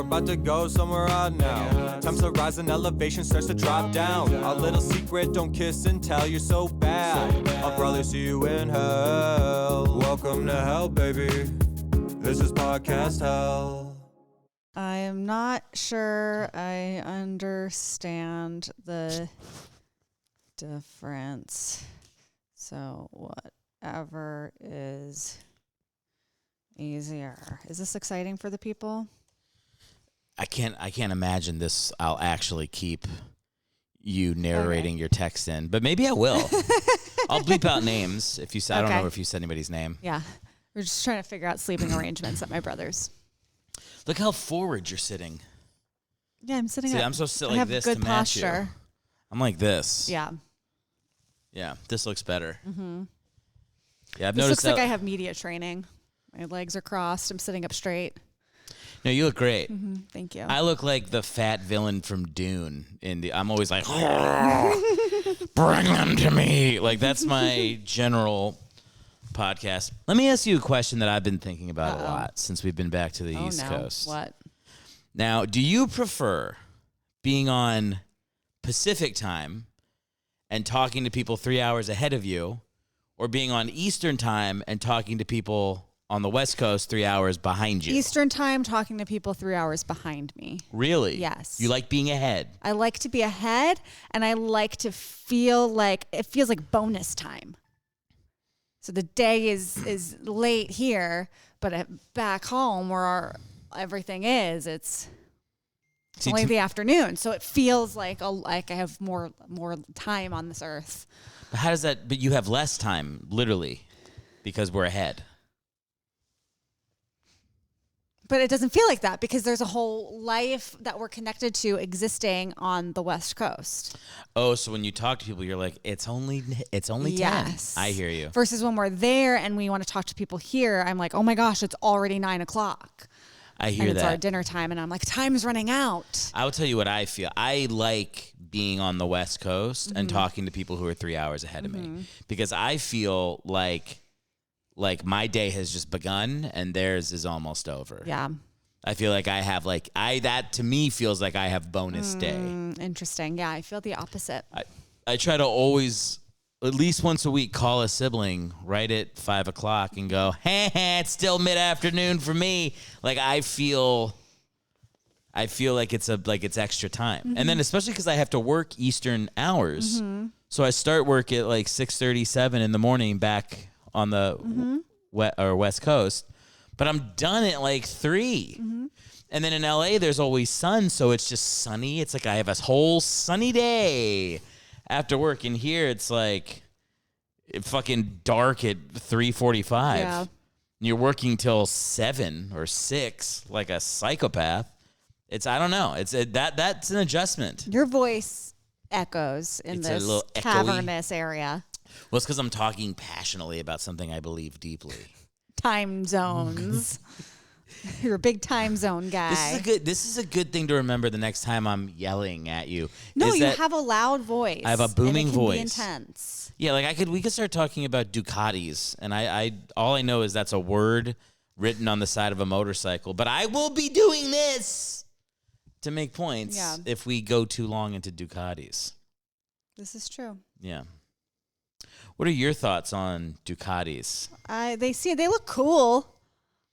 about to go somewhere out now. Times to rise and elevation starts to drop down. Our little secret, don't kiss and tell, you're so bad. I'll probably see you in hell. Welcome to hell, baby. This is podcast hell. I am not sure I understand the difference. So whatever is easier. Is this exciting for the people? I can't imagine this. I'll actually keep you narrating your text in, but maybe I will. I'll bleep out names if you said. I don't know if you said anybody's name. Yeah, we're just trying to figure out sleeping arrangements at my brother's. Look how forward you're sitting. Yeah, I'm sitting. I'm supposed to sit like this to match posture. you. I'm like this. Yeah. Yeah, this looks better. Mm-hmm. Yeah, I've this noticed looks like I have media training. My legs are crossed. I'm sitting up straight. No, you look great. Mm-hmm. Thank you. I look like the fat villain from Dune. I'm always like, bring them to me. Like, that's my general podcast. Let me ask you a question that I've been thinking about a lot since we've been back to the East Coast. What? Now, do you prefer being on Pacific time and talking to people 3 hours ahead of you, or being on Eastern time and talking to people on the West Coast 3 hours behind you? Eastern time, talking to people 3 hours behind me. Really? Yes. You like being ahead? I like to be ahead, and I like to feel like it feels like bonus time. So the day is late here, but back home where everything is, it's only the afternoon. So it feels like I have more time on this earth. But how does that? But you have less time, literally, because we're ahead. But it doesn't feel like that because there's a whole life that we're connected to existing on the West Coast. Oh, so when you talk to people, you're like, it's only 10. Yes. I hear you. Versus when we're there and we want to talk to people here, I'm like, oh my gosh, it's already 9:00. I hear and it's that. our dinner time, and I'm like, time's running out. I will tell you what I feel. I like being on the West Coast and talking to people who are 3 hours ahead of me, because I feel like my day has just begun and theirs is almost over. Yeah. I feel like I have that to me feels like I have bonus day. Interesting. Yeah, I feel the opposite. I try to always, at least once a week, call a sibling right at 5 o'clock and go, hey, it's still mid-afternoon for me. Like I feel like it's extra time. And then especially because I have to work Eastern hours. So I start work at like 6:37 in the morning back on the West Coast, but I'm done at like 3. And then in LA, there's always sun, so it's just sunny. It's like I have a whole sunny day after work. And here it's like fucking dark at 3:45. Yeah. And you're working till 7 or 6 like a psychopath. I don't know. That's an adjustment. Your voice echoes in this cavernous area. Well, it's because I'm talking passionately about something I believe deeply. Time zones. You're a big time zone guy. This is a good thing to remember the next time I'm yelling at you. No, you have a loud voice. I have a booming and it can voice. Be intense. Yeah, like we could start talking about Ducatis, and I all I know is that's a word written on the side of a motorcycle. But I will be doing this to make points if we go too long into Ducatis. This is true. Yeah. What are your thoughts on Ducatis? They look cool.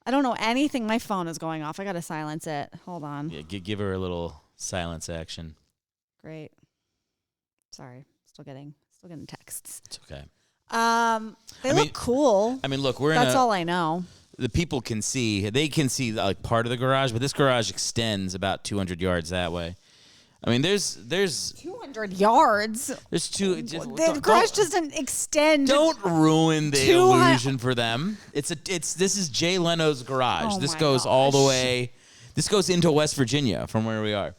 I don't know anything. My phone is going off. I got to silence it. Hold on. Yeah, give her a little silence action. Great. Sorry. Still getting texts. It's okay. They look cool. I mean, look, that's all I know. The people can see. They can see like part of the garage, but this garage extends about 200 yards that way. I mean, there's 200 yards. There's two. The garage doesn't extend. Don't ruin the illusion for them. This is Jay Leno's garage. Oh this goes all the way. This goes into West Virginia from where we are.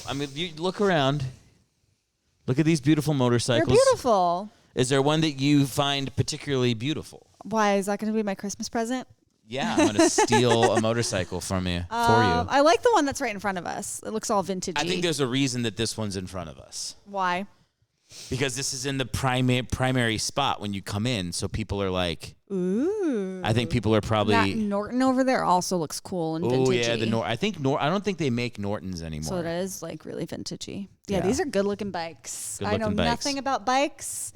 I mean, you look around. Look at these beautiful motorcycles. They're beautiful. Is there one that you find particularly beautiful? Why, is that going to be my Christmas present? Yeah, I'm going to steal a motorcycle from you for you. I like the one that's right in front of us. It looks all vintage-y. I think there's a reason that this one's in front of us. Why? Because this is in the primary spot when you come in, so people are like, ooh. I think people are probably That Norton over there also looks cool and vintagey. Oh yeah, the I think I don't think they make Nortons anymore. So it is like really vintagey. Yeah, Yeah. these are good looking bikes. I know Good-looking bikes. nothing about bikes,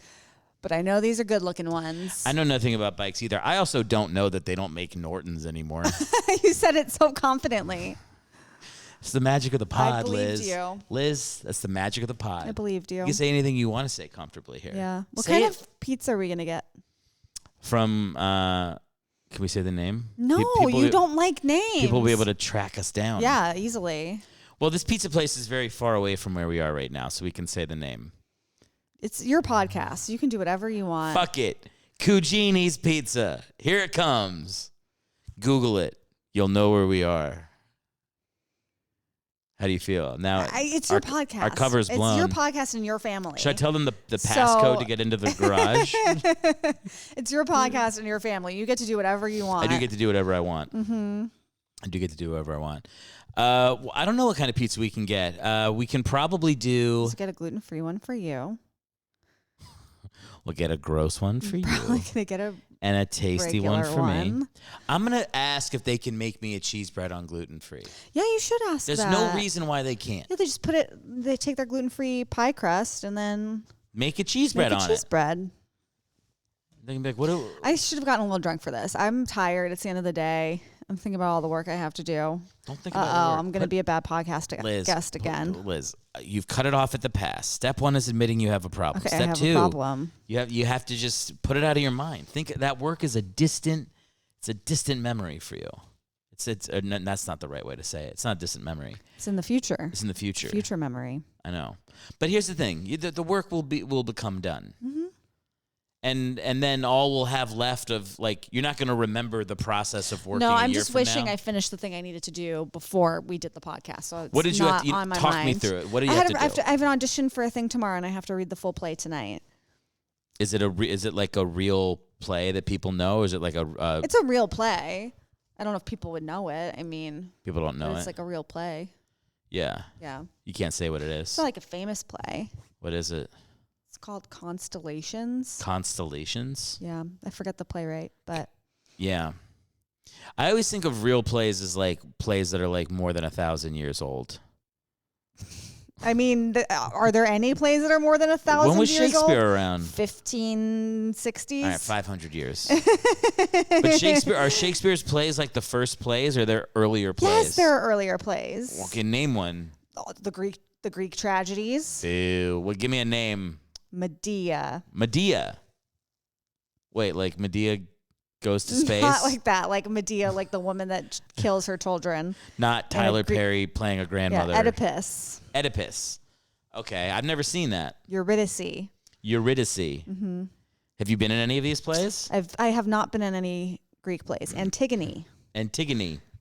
but I know these are good looking ones. I know nothing about bikes either. I also don't know that they don't make Nortons anymore. You said it so confidently. It's the magic of the pod, believed Liz. you. Liz, that's the magic of the pod. I believed you. You can say anything you want to say comfortably here. Yeah. What Say kind it. of pizza are we gonna get? From can we say the name? No, you don't like names. People will be able to track us down. Yeah, easily. Well, this pizza place is very far away from where we are right now, so we can say the name. It's your podcast. You can do whatever you want. Fuck it. Cugini's Pizza. Here it comes. Google it. You'll know where we are. How do you feel? Now It's your podcast. Our cover's blown. It's your podcast and your family. Should I tell them the passcode to get into the garage? It's your podcast and your family. You get to do whatever you want. I do get to do whatever I want. Mm-hmm. I do get to do whatever I want. Well, I don't know what kind of pizza we can get. We can probably do... Let's get a gluten-free one for you. We'll get a gross one for you. Probably gonna get a and a tasty one regular for me. one. I'm going to ask if they can make me a cheese bread on gluten-free. Yeah, you should ask There's that. no reason why they can't. Yeah, they just put it. They take their gluten-free pie crust and then Make a cheese bread make a on cheese it. bread. They can be like, what do... I should have gotten a little drunk for this. I'm tired. It's the end of the day. I'm thinking about all the work I have to do. Don't think about the work. I'm going to be a bad podcast guest Liz, again. Liz, you've cut it off at the pass. Step 1 is admitting you have a problem. Okay, Step I have 2, a problem. you have to just put it out of your mind. Think that work is a distant memory for you. That's not the right way to say it. It's not a distant memory. It's in the future. It's in the future. Future memory. I know. But here's the thing. The work will become done. Mm-hmm. And then all we'll have left of, like, you're not going to remember the process of working. No, a I'm year just from wishing now. I finished the thing I needed to do before we did the podcast. So it's What did you not have to on my talk mind. me through it? What do you have to do? I have an audition for a thing tomorrow, and I have to read the full play tonight. Is it like a real play that people know? Or is it like a It's a real play. I don't know if people would know it. I mean, people don't know but it's it? like a real play. Yeah. Yeah. You can't say what it is. It's not like a famous play. What is it? It's called Constellations. Constellations? Yeah, I forget the playwright, but Yeah. I always think of real plays as like plays that are like more than 1,000 years old. I mean, are there any plays that are more than 1,000 years old? When was Shakespeare around? 1560s. All right, 500 years. But are Shakespeare's plays like the first plays, or they're earlier plays? Yes, there are earlier plays. Okay, name one. Oh, the Greek tragedies. Ew. Well, give me a name. Medea. Medea. Wait, like Medea goes to space? Not like that. Like Medea, like the woman that kills her children. Not Tyler Perry playing a grandmother. Yeah, Oedipus. Oedipus. Okay, I've never seen that. Eurydice. Mm-hmm. Have you been in any of these plays? I have not been in any Greek plays. Antigone.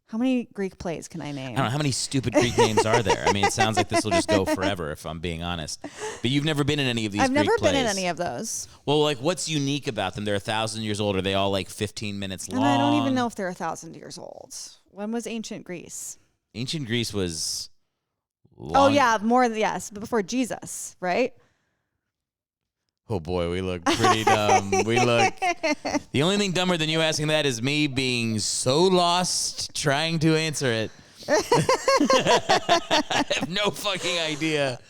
How many Greek plays can I name? I don't know. How many stupid Greek names are there? I mean, it sounds like this will just go forever if I'm being honest. But you've never been in any of these I've Greek never plays. been in any of those. Well, like, what's unique about them? They're 1,000 years old. Are they all like 15 minutes long? And I don't even know if they're 1,000 years old. When was ancient Greece? Ancient Greece was long. Oh, yeah, yes, but before Jesus, right? Oh, boy, we look pretty dumb. The only thing dumber than you asking that is me being so lost trying to answer it. I have no fucking idea.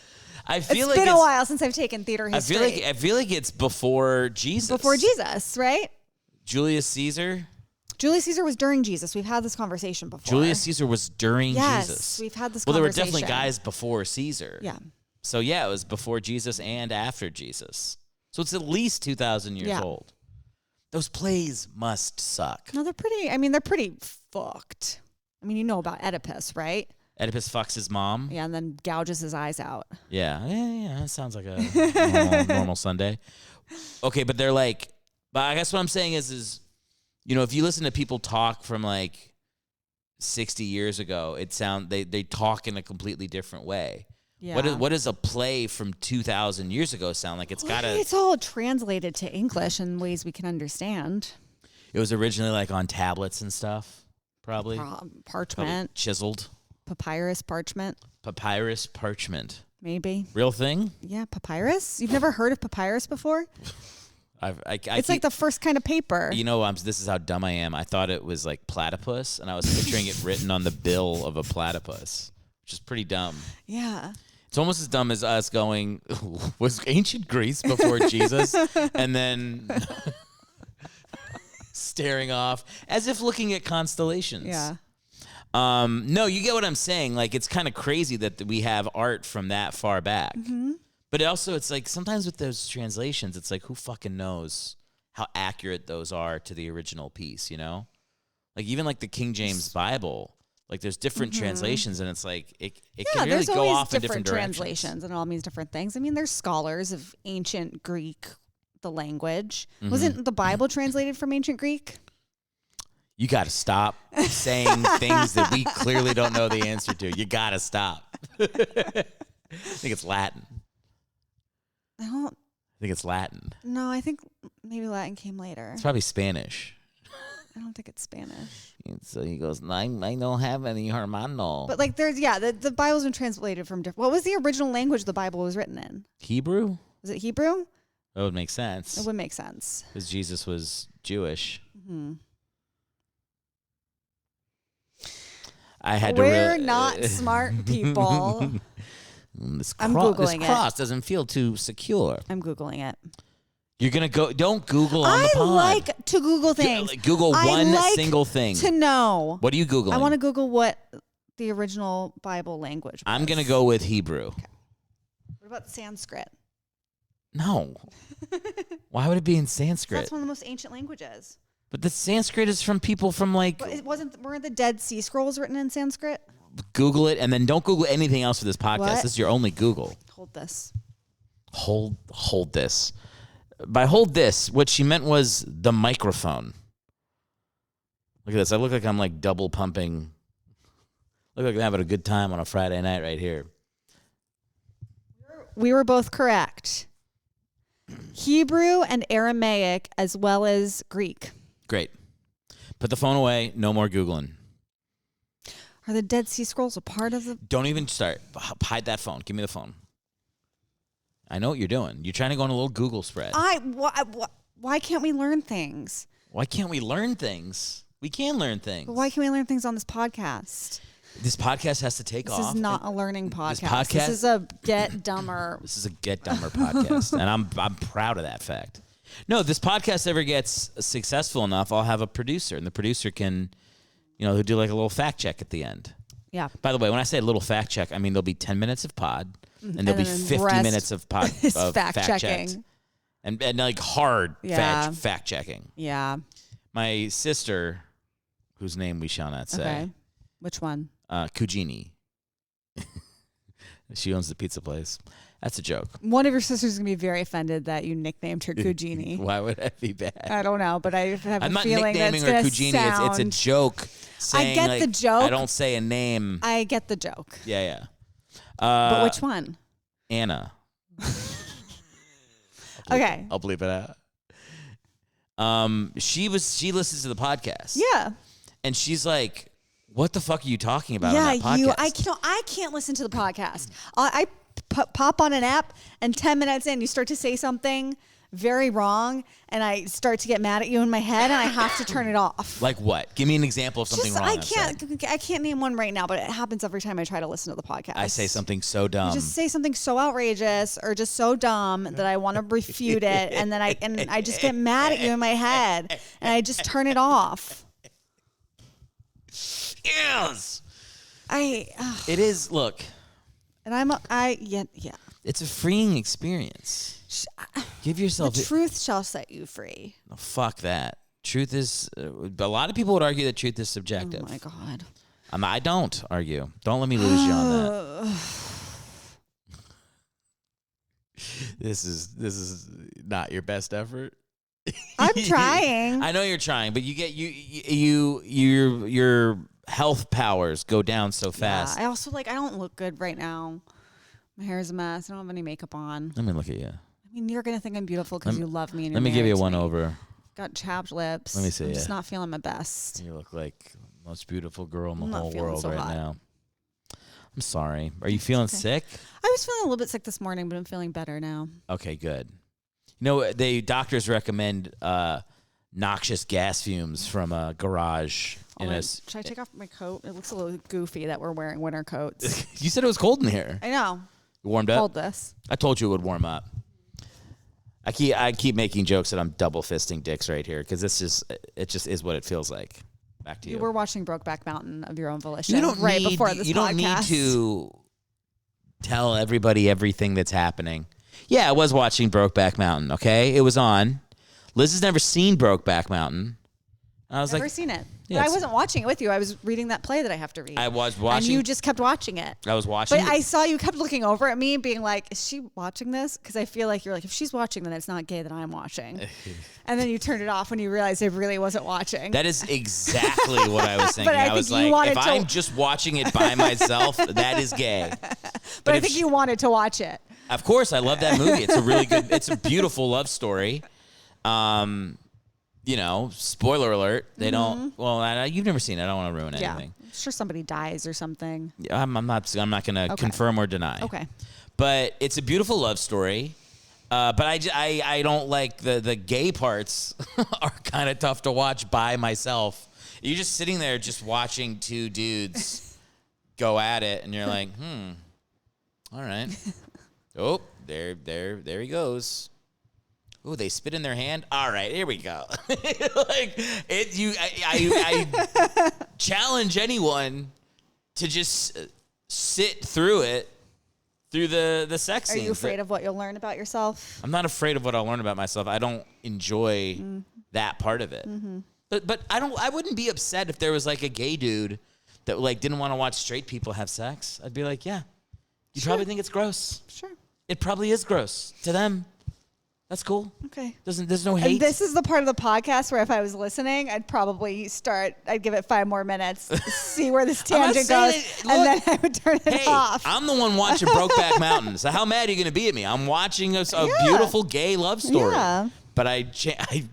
It's been a while since I've taken theater history. I feel like it's before Jesus. Before Jesus, right? Julius Caesar? Julius Caesar was during Jesus. We've had this conversation before. Julius Caesar was during yes, Jesus. We've had this Well, there were conversation. definitely guys before Caesar. Yeah. So, yeah, it was before Jesus and after Jesus. So it's at least 2,000 years old. Those plays must suck. No, they're pretty fucked. I mean, you know about Oedipus, right? Oedipus fucks his mom. Yeah, and then gouges his eyes out. Yeah. That sounds like a normal Sunday. Okay, but they're like, but I guess what I'm saying is, you know, if you listen to people talk from like 60 years ago, they talk in a completely different way. Yeah. What does a play from 2,000 years ago sound like? It's all translated to English in ways we can understand. It was originally like on tablets and stuff, probably. Parchment. Chiseled. Papyrus parchment. Papyrus parchment. Maybe. Real thing? Yeah, papyrus? You've never heard of papyrus before? It's like the first kind of paper. You know, this is how dumb I am. I thought it was like platypus, and I was picturing it written on the bill of a platypus, which is pretty dumb. Yeah. It's almost as dumb as us going, was ancient Greece before Jesus? And then staring off as if looking at constellations. Yeah. No, you get what I'm saying. Like, it's kind of crazy that we have art from that far back. Mm-hmm. But also, it's like sometimes with those translations, it's like, who fucking knows how accurate those are to the original piece, you know? Like, even like the King James Bible, like there's different translations, and it's like, it can really go off in different directions. Translations, and it all means different things. I mean, there's scholars of ancient Greek, the language. Wasn't the Bible translated from ancient Greek? You got to stop saying things that we clearly don't know the answer to. You got to stop. I think it's Latin. I think it's Latin. No, I think maybe Latin came later. It's probably Spanish. I don't think it's Spanish. So he goes, I don't have any hermano. But like the Bible's been translated from different. What was the original language the Bible was written in? Hebrew? Was it Hebrew? That would make sense. It would make sense. Because Jesus was Jewish. Mm-hmm. We're not smart people. This Googling cross doesn't feel too secure. I'm Googling it. You're going to go, don't Google on the I pod. like to Google things. Google one single thing. To know. What are you Googling? I want to Google what the original Bible language was. I'm going to go with Hebrew. Okay. What about Sanskrit? No. Why would it be in Sanskrit? That's one of the most ancient languages. But the Sanskrit is from people from like... But weren't the Dead Sea Scrolls written in Sanskrit? Google it, and then don't Google anything else for this podcast. What? This is your only Google. Hold this. Hold this. By hold this, what she meant was the microphone. Look at this. I look like I'm like double pumping. Look like I'm having a good time on a Friday night right here. We were both correct. Hebrew and Aramaic as well as Greek. Great. Put the phone away. No more Googling. Are the Dead Sea Scrolls a part of the... Don't even start. Hide that phone. Give me the phone. I know what you're doing. You're trying to go on a little Google spread. Why can't we learn things? Why can't we learn things? We can learn things. But why can't we learn things on this podcast? This podcast has to take off. This is not a learning podcast. This is a Get Dumber. This is a Get Dumber podcast, and I'm proud of that fact. No, this podcast ever gets successful enough, I'll have a producer, and the producer can, he'll do like a little fact check at the end. Yeah. By the way, when I say a little fact check, I mean there'll be 10 minutes of pod, and there'll be 50 minutes of pod of fact checking, and like hard fact checking. Yeah. My sister, whose name we shall not say. Okay. Which one? Cugini. She owns the pizza place. That's a joke. One of your sisters is going to be very offended that you nicknamed her Cugini. Why would that be bad? I don't know, but I have I'm a not feeling nicknaming that's her Cugini. Sound... It's a joke. I get the joke. I don't say a name. I get the joke. Yeah. But which one? Anna. Okay. I'll bleep it out. She listens to the podcast. Yeah. And she's like, what the fuck are you talking about on that podcast? I can't listen to the podcast. I pop on an app, and 10 minutes in, you start to say something very wrong, and I start to get mad at you in my head, and I have to turn it off. Like what? Give me an example of something wrong. I can't name one right now, but it happens every time I try to listen to the podcast. I say something so dumb. You just say something so outrageous or just so dumb that I want to refute it, and then I just get mad at you in my head, and I just turn it off. Yes. It is. Look. And yeah. It's a freeing experience. Give yourself... The truth shall set you free. No, fuck that. Truth is... a lot of people would argue that truth is subjective. Oh, my God. I don't argue. Don't let me lose you on that. This is not your best effort. I'm trying. I know you're trying, but you get your health powers go down so fast. Yeah, I also I don't look good right now. My hair is a mess. I don't have any makeup on. Let me look at you. I mean, you're gonna think I'm beautiful because you love me. And let me give you a one over. Got chapped lips. Let me see. I'm just not feeling my best. You look like the most beautiful girl in the whole world so right hot. now. I'm sorry. Are you feeling sick? I was feeling a little bit sick this morning, but I'm feeling better now. Okay, good. You know, doctors recommend noxious gas fumes from a garage. Should I take off my coat? It looks a little goofy that we're wearing winter coats. You said it was cold in here. I know. You warmed up? Hold this. I told you it would warm up. I keep making jokes that I'm double fisting dicks right here because it just is what it feels like. Back to you. You were watching Brokeback Mountain of your own volition before this podcast. You don't need to tell everybody everything that's happening. Yeah, I was watching Brokeback Mountain, okay? It was on. Liz has never seen Brokeback Mountain. I was never seen it. Yeah, but I wasn't watching it with you. I was reading that play that I have to read. I was watching. And you just kept watching it. I was watching. But I saw you kept looking over at me being like, is she watching this? Because I feel like you're like, if she's watching, then it's not gay that I'm watching. And then you turned it off when you realized I really wasn't watching. That is exactly what I was thinking. But I was like, if I'm just watching it by myself, that is gay. But I think you wanted to watch it. Of course, I love that movie. It's a really good, it's a beautiful love story. You know, spoiler alert. They don't. Well, you've never seen it. I don't want to ruin anything. I'm sure somebody dies or something. Yeah, I'm not going to confirm or deny. Okay. But it's a beautiful love story. But I don't like the gay parts are kind of tough to watch by myself. You're just sitting there just watching two dudes go at it, and you're like, all right. Oh, there he goes. Oh, they spit in their hand. All right, here we go. I challenge anyone to just sit through it, through the sex scenes. Are you afraid of what you'll learn about yourself? I'm not afraid of what I'll learn about myself. I don't enjoy that part of it. But I wouldn't be upset if there was like a gay dude that like didn't want to watch straight people have sex. I'd be like, yeah, you probably think it's gross. Sure. It probably is gross to them. That's cool. Okay. There's no hate. And this is the part of the podcast where if I was listening, I'd give it 5 more minutes, see where this tangent goes, and then I would turn it off. I'm the one watching Brokeback Mountain, so how mad are you going to be at me? I'm watching a beautiful gay love story. Yeah. But I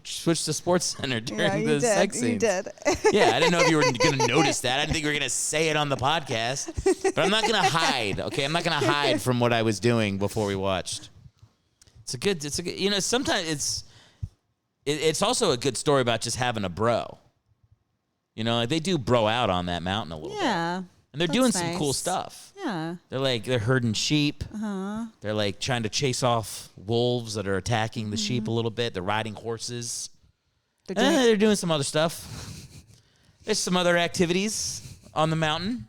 switched to SportsCenter during the sex scenes. You did. Yeah, I didn't know if you were going to notice that. I didn't think you were going to say it on the podcast. But I'm not going to hide, okay? I'm not going to hide from what I was doing before we watched. It's a good, you know, sometimes it's also a good story about just having a bro. You know, like they do bro out on that mountain a little bit. Yeah. And they're doing some cool stuff. Yeah. They're herding sheep. They're like trying to chase off wolves that are attacking the sheep a little bit. They're riding horses. They're doing some other stuff. There's some other activities on the mountain.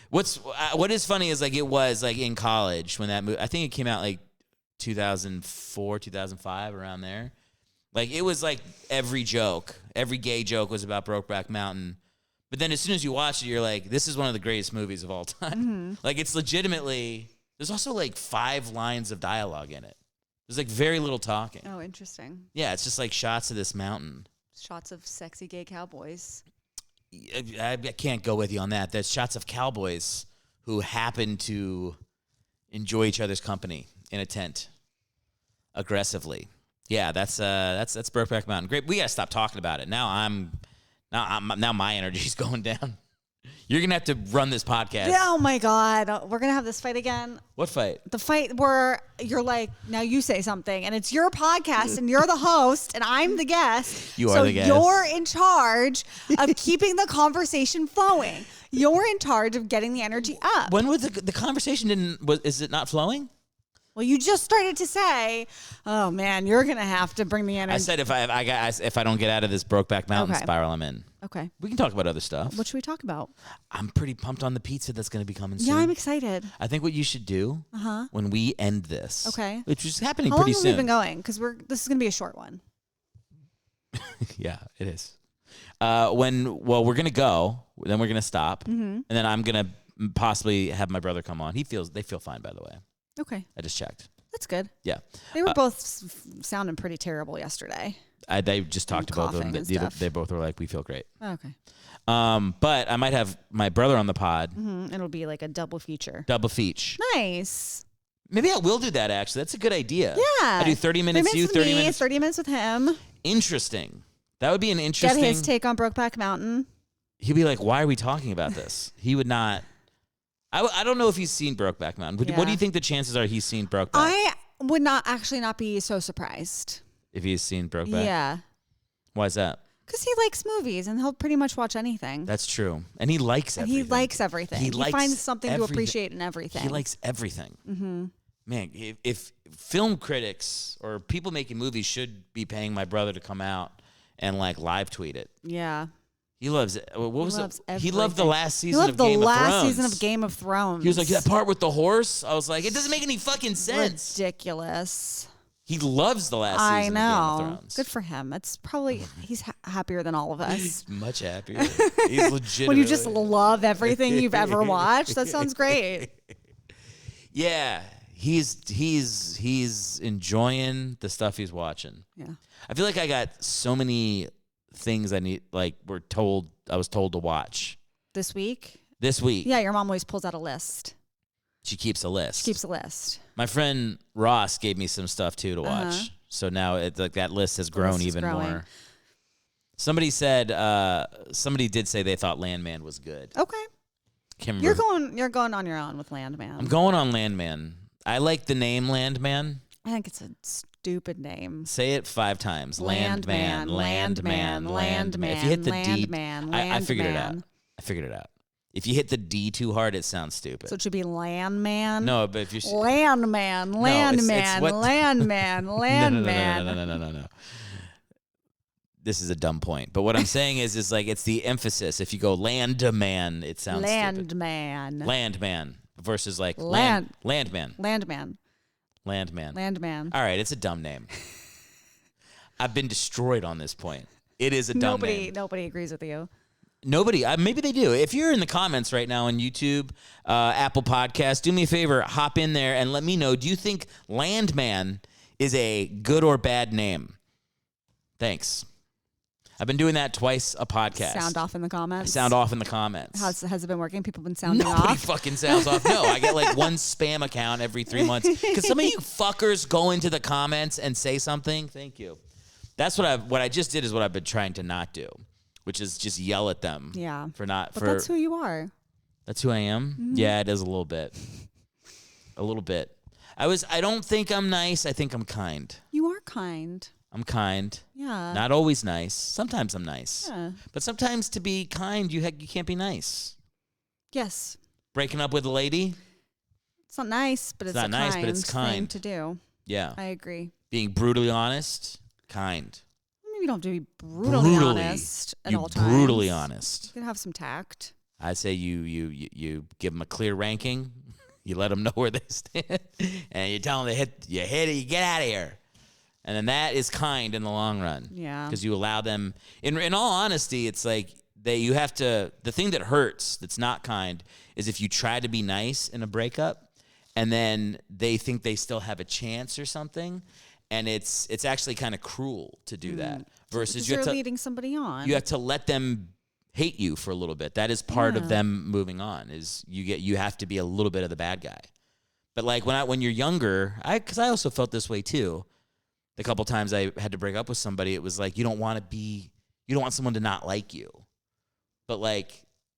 What is funny is like it was like in college when that movie, I think it came out like 2004, 2005, around there. Like it was like every gay joke was about Brokeback Mountain. But then as soon as you watch it, you're like, this is one of the greatest movies of all time. Like it's legitimately, there's also like 5 lines of dialogue in it. There's like very little talking. Oh, interesting. Yeah, it's just like shots of this mountain. Shots of sexy gay cowboys. I can't go with you on that. There's shots of cowboys who happen to enjoy each other's company in a tent aggressively. Yeah, that's Brokeback Mountain. Great. We gotta stop talking about it. Now my energy's going down. You're gonna have to run this podcast. Yeah, oh my God, we're gonna have this fight again. What fight? The fight where you're like, now you say something, and it's your podcast, and you're the host, and I'm the guest. You are the guest. So you're in charge of keeping the conversation flowing. You're in charge of getting the energy up. When was the conversation is it not flowing? Well, you just started to say, "Oh man, you're gonna have to bring the energy." I said if I don't get out of this Brokeback Mountain spiral I'm in. Okay. We can talk about other stuff. What should we talk about? I'm pretty pumped on the pizza that's going to be coming soon. Yeah, I'm excited. I think what you should do when we end this, which is happening pretty soon. How long have we been going? Because this is going to be a short one. Yeah, it is. We're going to go, then we're going to stop, and then I'm going to possibly have my brother come on. They feel fine, by the way. Okay. I just checked. That's good. Yeah. They were both sounding pretty terrible yesterday. They just talked to both of them. They both were like, we feel great. Okay. But I might have my brother on the pod. It'll be like a double feature. Double feature. Nice. Maybe I will do that, actually. That's a good idea. Yeah. I do 30 minutes you, 30 minutes. 30 minutes with him. Interesting. That would be an interesting. Get his take on Brokeback Mountain. he'd be like, why are we talking about this? He would not. I don't know if he's seen Brokeback Mountain. What do you think the chances are he's seen Brokeback? I would not be so surprised. If he's seen Brokeback? Yeah. Why is that? Because he likes movies and he'll pretty much watch anything. That's true. And he likes everything. He likes everything. He finds something to appreciate in everything. He likes everything. Mm-hmm. Man, if film critics or people making movies should be paying my brother to come out and like live tweet it. Yeah. He loves it. What was it? Everything. He loved the last season of Game of Thrones. He loved the last season of Game of Thrones. He was like, that part with the horse? I was like, it doesn't make any fucking sense. Ridiculous. He loves the last season of Game of Thrones. Good for him. It's probably, he's happier than all of us. Much happier. He's legit. When you just love everything you've ever watched, that sounds great. Yeah. He's enjoying the stuff he's watching. Yeah. I feel like I got so many things I need, like I was told to watch. This week? Yeah, your mom always pulls out a list. She keeps a list. My friend Ross gave me some stuff too to watch. So now that list has grown even more. Somebody did say they thought Landman was good. Okay. You're going on your own with Landman. I'm going on Landman. I like the name Landman. I think it's a stupid name. Say it 5 times. Landman. Landman. If you hit the D, Landman. I figured it out. If you hit the D too hard, it sounds stupid. So it should be Landman? No, but if you... Landman. No. This is a dumb point. But what I'm saying is like it's the emphasis. If you go Landman, it sounds stupid. Landman versus like Landman. All right, it's a dumb name. I've been destroyed on this point. It is a dumb name. Nobody agrees with you. Nobody. Maybe they do. If you're in the comments right now on YouTube, Apple Podcasts, do me a favor, hop in there and let me know. Do you think Landman is a good or bad name? Thanks. I've been doing that twice a podcast. Sound off in the comments. Has it been working? People have been sounding off? Nobody fucking sounds off. No, I get like one spam account every 3 months. Because some of you fuckers go into the comments and say something. Thank you. That's what I just did is what I've been trying to not do, which is just yell at them. Yeah. But that's who you are. That's who I am? Mm-hmm. Yeah, it is a little bit. A little bit. I don't think I'm nice. I think I'm kind. You are kind. I'm kind. Yeah. Not always nice. Sometimes I'm nice. Yeah. But sometimes to be kind, you can't be nice. Yes. Breaking up with a lady? It's not nice, but it's a kind thing to do. Yeah. I agree. Being brutally honest, kind. Maybe you don't have to be brutally honest at all times. Brutally honest. You can have some tact. I'd say you give them a clear ranking. You let them know where they stand, and you tell them you hit it, you get out of here. And then that is kind in the long run. Yeah. Because you allow them, in all honesty, it's like the thing that hurts that's not kind is if you try to be nice in a breakup and then they think they still have a chance or something. And it's actually kind of cruel to do that. Versus you're leading somebody on. You have to let them hate you for a little bit. That is part of them moving on. Is you have to be a little bit of the bad guy. But like when you're younger, because I also felt this way too. The couple times I had to break up with somebody, it was like you don't want someone to not like you, but like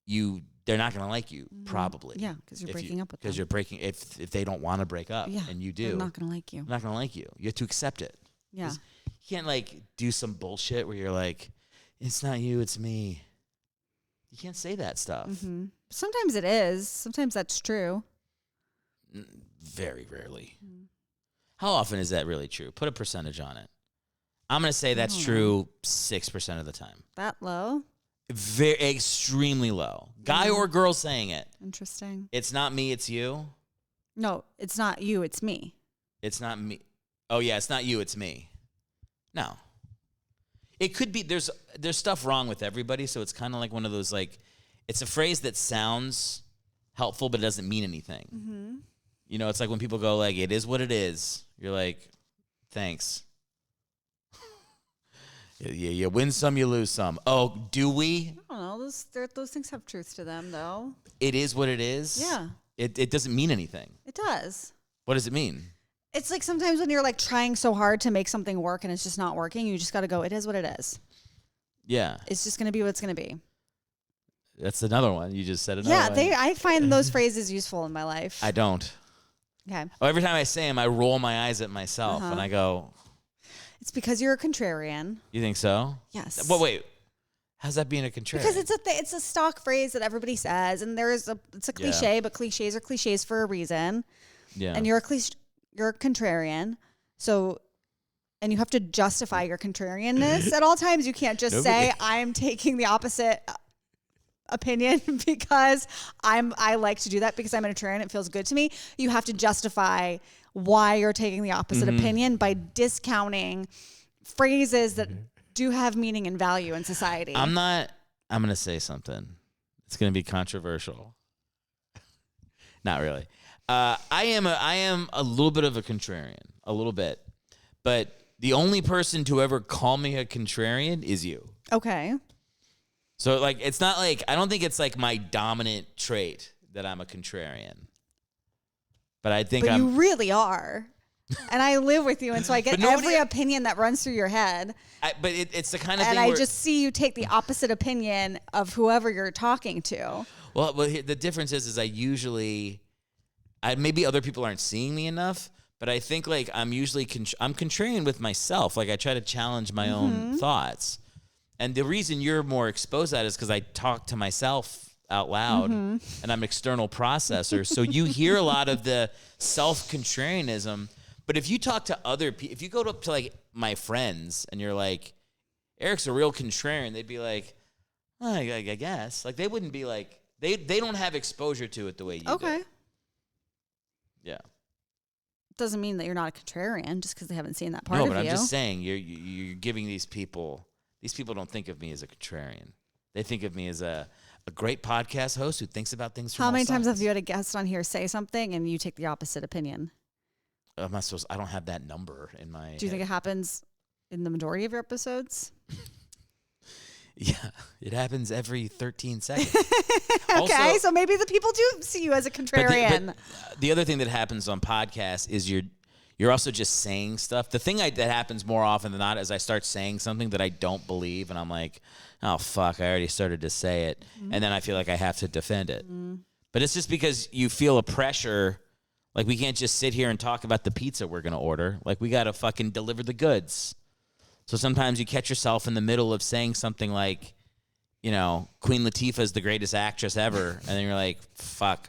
they're not going to like you probably. Yeah, because you're breaking up with them. Because you're breaking if they don't want to break up, and you do, they're not going to like you. They're not going to like you. You have to accept it. Yeah, you can't like do some bullshit where you're like, it's not you, it's me. You can't say that stuff. Mm-hmm. Sometimes it is. Sometimes that's true. Very rarely. How often is that really true? Put a percentage on it. I'm going to say that's true 6% of the time. That low? Very extremely low. Guy or girl saying it. Interesting. It's not me, it's you. No, it's not you, it's me. It's not me. Oh yeah, it's not you, it's me. No. It could be there's stuff wrong with everybody, so it's kind of like one of those like it's a phrase that sounds helpful but it doesn't mean anything. Mm-hmm. You know, it's like when people go like, it is what it is. You're like, thanks. You win some, you lose some. Oh, do we? I don't know. Those things have truth to them, though. It is what it is? Yeah. It doesn't mean anything. It does. What does it mean? It's like sometimes when you're like trying so hard to make something work and it's just not working, you just got to go, it is what it is. Yeah. It's just going to be what it's going to be. That's another one. You just said another one. I find those phrases useful in my life. I don't. Okay. Oh, every time I say them, I roll my eyes at myself and I go. It's because you're a contrarian. You think so? Yes. Well, wait. How's that being a contrarian? Because it's a stock phrase that everybody says, and it's a cliche, but cliches are cliches for a reason. Yeah. And you're a contrarian, so. And you have to justify your contrarianness at all times. You can't just say I'm taking the opposite opinion because I like to do that because I'm a contrarian. It feels good to me. You have to justify why you're taking the opposite opinion by discounting phrases that do have meaning and value in society. I'm going to say something. It's going to be controversial. Not really. I am a little bit of a contrarian, a little bit, but the only person to ever call me a contrarian is you. Okay. So, like, it's not like, I don't think it's like my dominant trait that I'm a contrarian. But I think you really are. And I live with you, and so I get every opinion that runs through your head. But it's the kind of thing where... And I just see you take the opposite opinion of whoever you're talking to. Well, the difference is maybe other people aren't seeing me enough, but I think like I'm usually I'm contrarian with myself. Like I try to challenge my own thoughts. And the reason you're more exposed to that is because I talk to myself out loud and I'm an external processor. So you hear a lot of the self-contrarianism. But if you talk to other people, if you go up to like my friends and you're like, Erick's a real contrarian, they'd be like, oh, I guess. Like they wouldn't be like, they don't have exposure to it the way you do. Yeah. Doesn't mean that you're not a contrarian just because they haven't seen that part of you. No, but I'm just saying you're giving these people don't think of me as a contrarian. They think of me as a great podcast host who thinks about things from How all many times sides. have you had a guest on here say something and you take the opposite opinion? I don't have that number in my Do you think it happens in the majority of your episodes? Yeah, it happens every 13 seconds. Okay, also, so maybe the people do see you as a contrarian. But the other thing that happens on podcasts is you're also just saying stuff. The thing that happens more often than not is I start saying something that I don't believe, and I'm like, oh, fuck, I already started to say it. And then I feel like I have to defend it. But it's just because you feel a pressure. Like, we can't just sit here and talk about the pizza we're going to order. Like, we got to fucking deliver the goods. So sometimes you catch yourself in the middle of saying something like, you know, Queen Latifah is the greatest actress ever. And then you're like, fuck,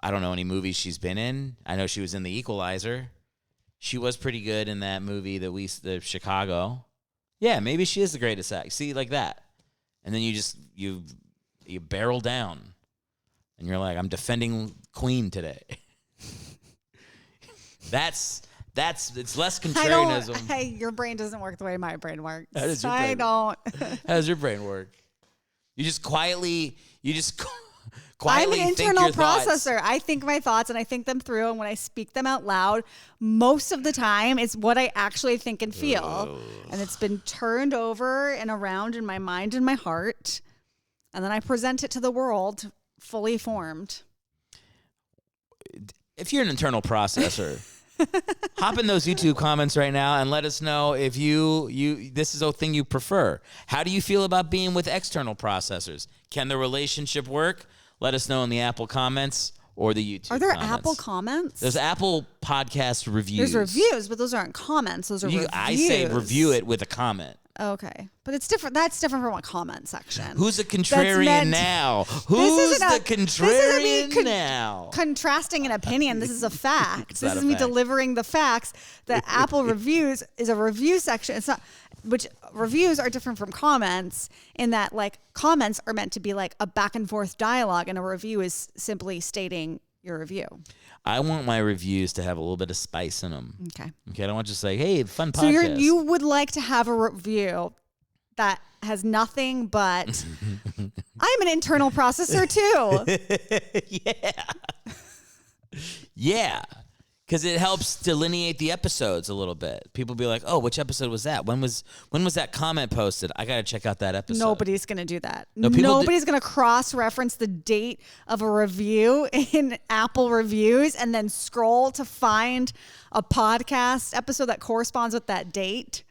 I don't know any movies she's been in. I know she was in The Equalizer. She was pretty good in that movie the Chicago. Yeah, maybe she is the greatest actress. See, like that. And then you barrel down. And you're like, I'm defending Queen today. It's less contrarianism. Your brain doesn't work the way my brain works. How does your brain don't. How does your brain work? You just quietly I'm an internal Thoughts. processor. I think my thoughts and I think them through. And when I speak them out loud, most of the time it's what I actually think and feel. And it's been turned over and around in my mind and my heart. And then I present it to the world fully formed. If you're an internal processor, hop in those YouTube comments right now and let us know if this is a thing you prefer. How do you feel about being with external processors? Can the relationship work? Let us know in the Apple comments or the YouTube comments. Are there Apple comments? There's Apple podcast reviews. There's reviews, but those aren't comments. Those are reviews. I say review it with a comment. Okay. But it's different. That's different from a comment section. Who's a contrarian now? Who's the contrarian now? Contrasting an opinion. This is a fact. This is me fact. delivering the facts. The Apple reviews is a review section. It's not, which reviews are different from comments in that like comments are meant to be like a back and forth dialogue, and a review is simply stating your review. I want my reviews to have a little bit of spice in them. Okay. I don't want to just say, hey, fun podcast. So you would like to have a review that has nothing but I'm an internal processor too. Yeah. Because it helps delineate the episodes a little bit. People be like, oh, which episode was that? When was that comment posted? I got to check out that episode. Nobody's going to do that. No, Nobody's going to cross-reference the date of a review in Apple reviews and then scroll to find a podcast episode that corresponds with that date.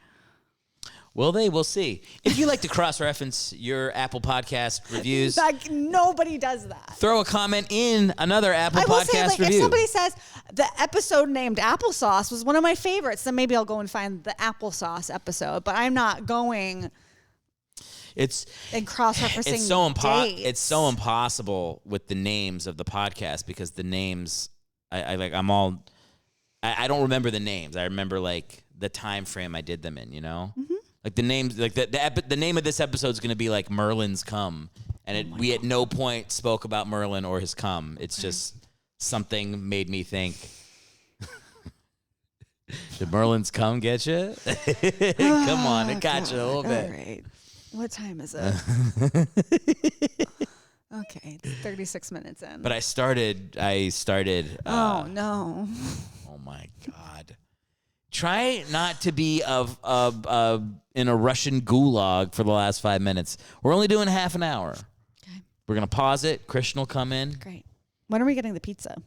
Will they? We'll see. If you like to cross-reference your Apple Podcast reviews, Like, nobody does that. throw a comment in another Apple I will Podcast say, like, review. if somebody says the episode named Applesauce was one of my favorites, then maybe I'll go and find the applesauce episode. But I'm not going it's and cross-referencing it's so dates. it's so impossible with the names of the podcast because the names I don't remember the names. I remember like the time frame I did them in. You know. Mm-hmm. Like the names, like the name of this episode is going to be like Merlin's Cum, and we at no point spoke about Merlin or his cum. It's just something made me think. Did Merlin's cum get you? Come on, it got you a little bit. All right. What time is it? Okay, it's 36 minutes in. But I started. Oh no! Oh my God. Try not to be in a Russian gulag for the last 5 minutes. We're only doing half an hour. Okay. We're going to pause it. Christian will come in. Great. When are we getting the pizza?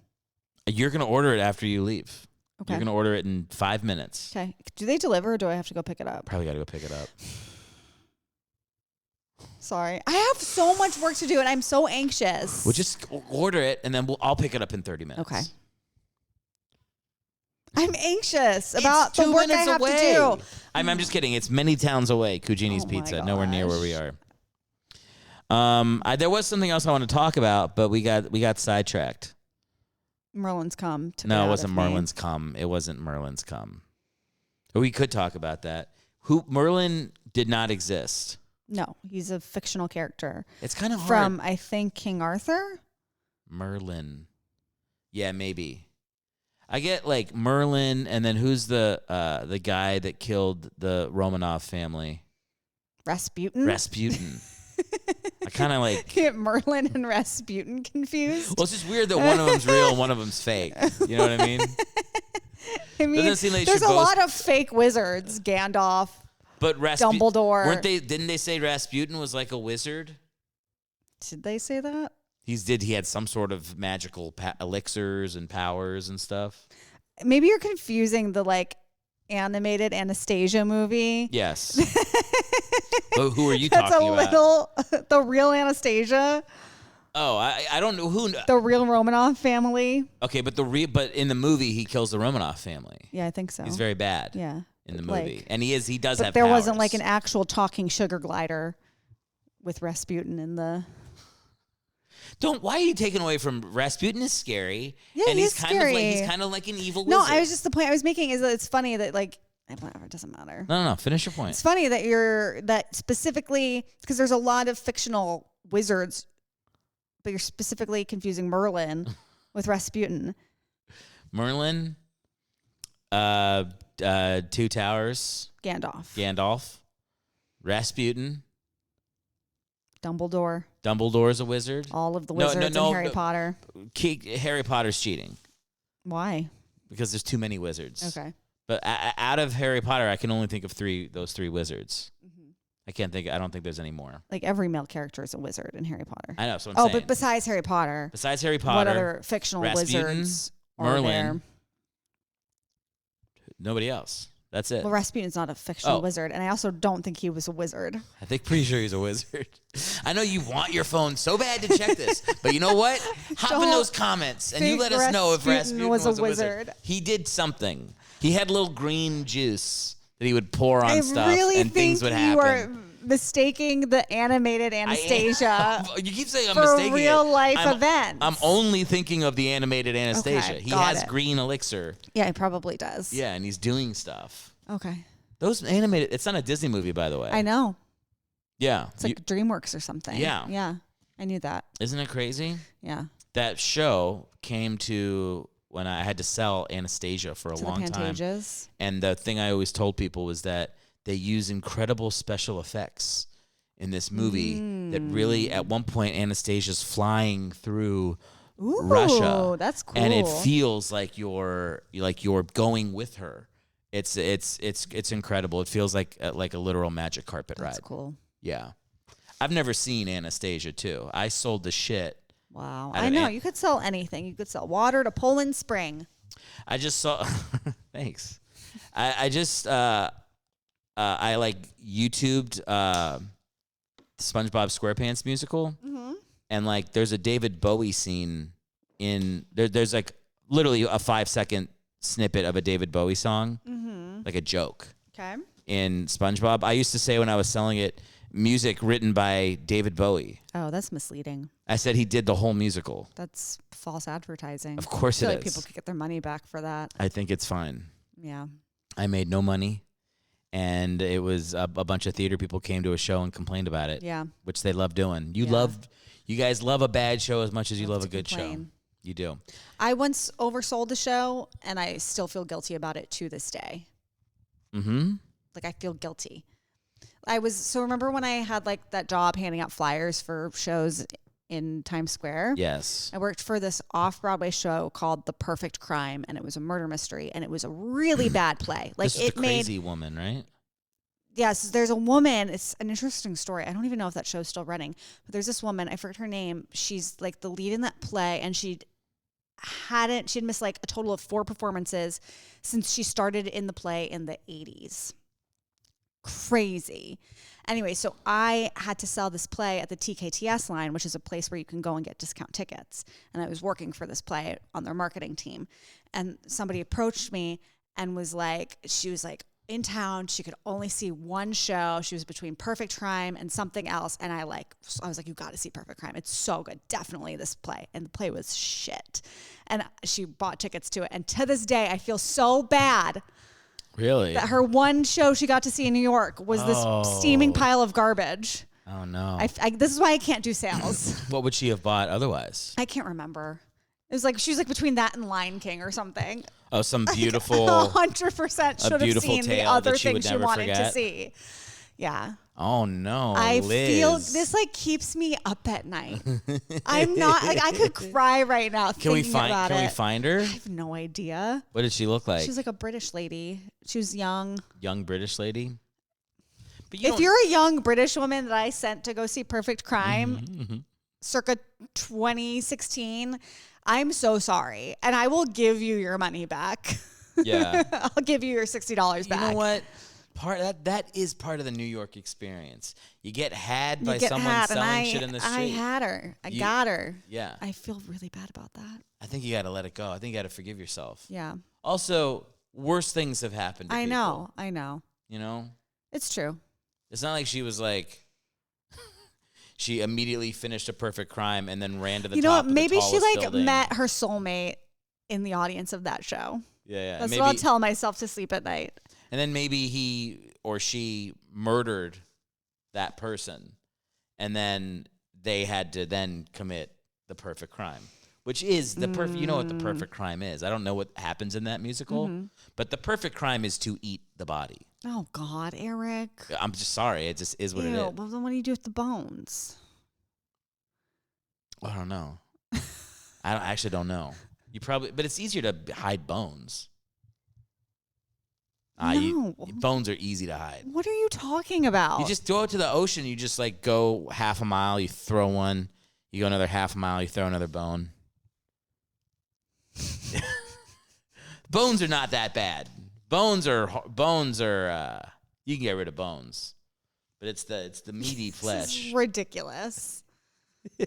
You're going to order it after you leave. Okay. You're going to order it in 5 minutes. Okay. Do they deliver or do I have to go pick it up? Probably got to go pick it up. Sorry. I have so much work to do and I'm so anxious. We'll just order it and then I'll pick it up in 30 minutes. Okay. I'm anxious about the 2 work I minutes have away. to do. I'm just kidding. It's many towns away. Cugini's Oh my Pizza, nowhere near where we gosh. are. There was something else I want to talk about, but we got sidetracked. Merlin's come to No, it wasn't Merlin's cum. It wasn't Merlin's cum. We could talk about that. Merlin did not exist. No, he's a fictional character. It's kind of hard. From, I think, King Arthur? Merlin. Yeah, maybe. I get like Merlin, and then who's the guy that killed the Romanov family? Rasputin? Rasputin. I kind of like. Get Merlin and Rasputin confused? Well, it's just weird that one of them's real and one of them's fake. You know what I mean? I mean, Doesn't seem like there's should a both- lot of fake wizards. Gandalf. But Dumbledore. Didn't they say Rasputin was like a wizard? Did they say that? He had some sort of magical elixirs and powers and stuff. Maybe you're confusing the like animated Anastasia movie. Yes. But who are you That's talking a about? little the real Anastasia, Oh, I don't know who. the real Romanov family. Okay, but but in the movie he kills the Romanov family. Yeah, I think so. He's very bad. yeah In the like- movie, and he does but have. there powers. wasn't like an actual talking sugar glider with Rasputin in the. Why are you taking away from Rasputin? Is scary. Yeah, and he's kind scary. of kind of like an evil No, wizard. I was just the point I was making is that it's funny that like whatever, it doesn't matter. No. Finish your point. It's funny that that specifically because there's a lot of fictional wizards, but you're specifically confusing Merlin with Rasputin. Merlin, Two Towers, Gandalf, Rasputin, Dumbledore, Dumbledore's a wizard. all of the wizards in Harry Potter. Harry Potter's cheating Why? because there's too many wizards. Okay. But out of Harry Potter, I can only think of those three wizards. Mm-hmm. I don't think there's any more. Like every male character is a wizard in Harry Potter. I know. So I'm Oh, saying. but besides Harry Potter, Besides Harry Potter, what other fictional Rasputin, wizards are Merlin. there? nobody else. That's it. Well, Rasputin's not a fictional Oh. wizard, and I also don't think he was a wizard. I think pretty sure he's a wizard. I know you want your phone so bad to check this, but you know what? Hop in Don't those comments and you think let us know if Rasputin Rasputin was a wizard. wizard. He did something. He had little green juice that he would pour on I stuff really and think things would you happen. are mistaking the animated Anastasia You keep saying I'm for mistaking real it. life I'm, events. I'm only thinking of the animated Anastasia. Okay, He got has it. green elixir. Yeah, he probably does. Yeah, and he's doing stuff. Okay. Those animated, it's not a Disney movie, by the way. I know. Yeah. It's like DreamWorks or something. Yeah. Yeah. I knew that. Isn't it crazy? Yeah. That show came to when I had to sell Anastasia for a To long the time. Pantages. And the thing I always told people was that they use incredible special effects in this movie that really, at one point, Anastasia's flying through Ooh, Russia. that's cool. And it feels like you're going with her. It's incredible. It feels like a literal magic carpet That's ride. cool. Yeah. I've never seen Anastasia too. I sold the shit. Wow. Out I of know. You could sell anything. You could sell water to Poland Spring. I just saw. Thanks. I just I like YouTubed SpongeBob SquarePants musical, and like there's a David Bowie scene in there. There's like literally a 5-second snippet of a David Bowie song, like a joke. Okay. In SpongeBob, I used to say when I was selling it, music written by David Bowie. Oh, that's misleading. I said he did the whole musical. That's false advertising. Of course I feel it like is. people could get their money back for that. I think it's fine. Yeah. I made no money, and it was a bunch of theater people came to a show and complained about it. Yeah. Which they love doing. Yeah. You guys love a bad show as much as you love a good complain. show. You do. I once oversold a show, and I still feel guilty about it to this day. Mm-hmm. Like, I feel guilty. Remember when I had like that job handing out flyers for shows in Times Square? Yes. I worked for this off-Broadway show called The Perfect Crime, and it was a murder mystery, and it was a really bad play. Like, this is the crazy woman, right? Yes, there's a woman. It's an interesting story. I don't even know if that show's still running, but there's this woman. I forget her name. She's like the lead in that play, and she'd missed like a total of 4 performances since she started in the play in the 80s. Crazy. Anyway, so I had to sell this play at the TKTS line, which is a place where you can go and get discount tickets. And I was working for this play on their marketing team. And somebody approached me and she was like in town. She could only see one show. She was between Perfect Crime and something else. And I was like, you got to see Perfect Crime. It's so good. Definitely this play. And the play was shit. And she bought tickets to it. And to this day, I feel so bad. Really? That her one show she got to see in New York was this steaming pile of garbage. Oh, no. This is why I can't do sales. What would she have bought otherwise? I can't remember. It was like she was like between that and Lion King or something. Oh, some beautiful 100% should have seen the other thing she wanted to see. Yeah. Oh no, I Liz. feel this like keeps me up at night. I'm not like I could cry right now thinking about it. Can we find her? I have no idea. What did she look like? She's like a British lady. She was young. Young British lady. But if you're a young British woman that I sent to go see Perfect Crime, circa 2016, I'm so sorry, and I will give you your money back. Yeah, I'll give you your $60 back. You know what? That is part of the New York experience. You get had by someone selling shit in the street. I had her. I got her. Yeah. I feel really bad about that. I think you got to let it go. I think you got to forgive yourself. Yeah. Also, worse things have happened to people. I know. You know? It's true. It's not like she was like, she immediately finished A Perfect Crime and then ran to the top of the maybe she like building. met her soulmate in the audience of that show. Yeah. That's what I'll tell myself to sleep at night. And then maybe he or she murdered that person. And then they had to then commit the perfect crime, which is the perfect, you know what the perfect crime is. I don't know what happens in that musical, but the perfect crime is to eat the body. Oh, God, Eric. I'm just sorry. It just is what it is. Well, then what do you do with the bones? I don't know. I actually don't know. But it's easier to hide bones. No. Bones are easy to hide. What are you talking about? You just throw it to the ocean. You just like go half a mile, you throw one. You go another half a mile, you throw another bone. Bones are not that bad. Bones are you can get rid of bones. But it's the meaty flesh. This is ridiculous. All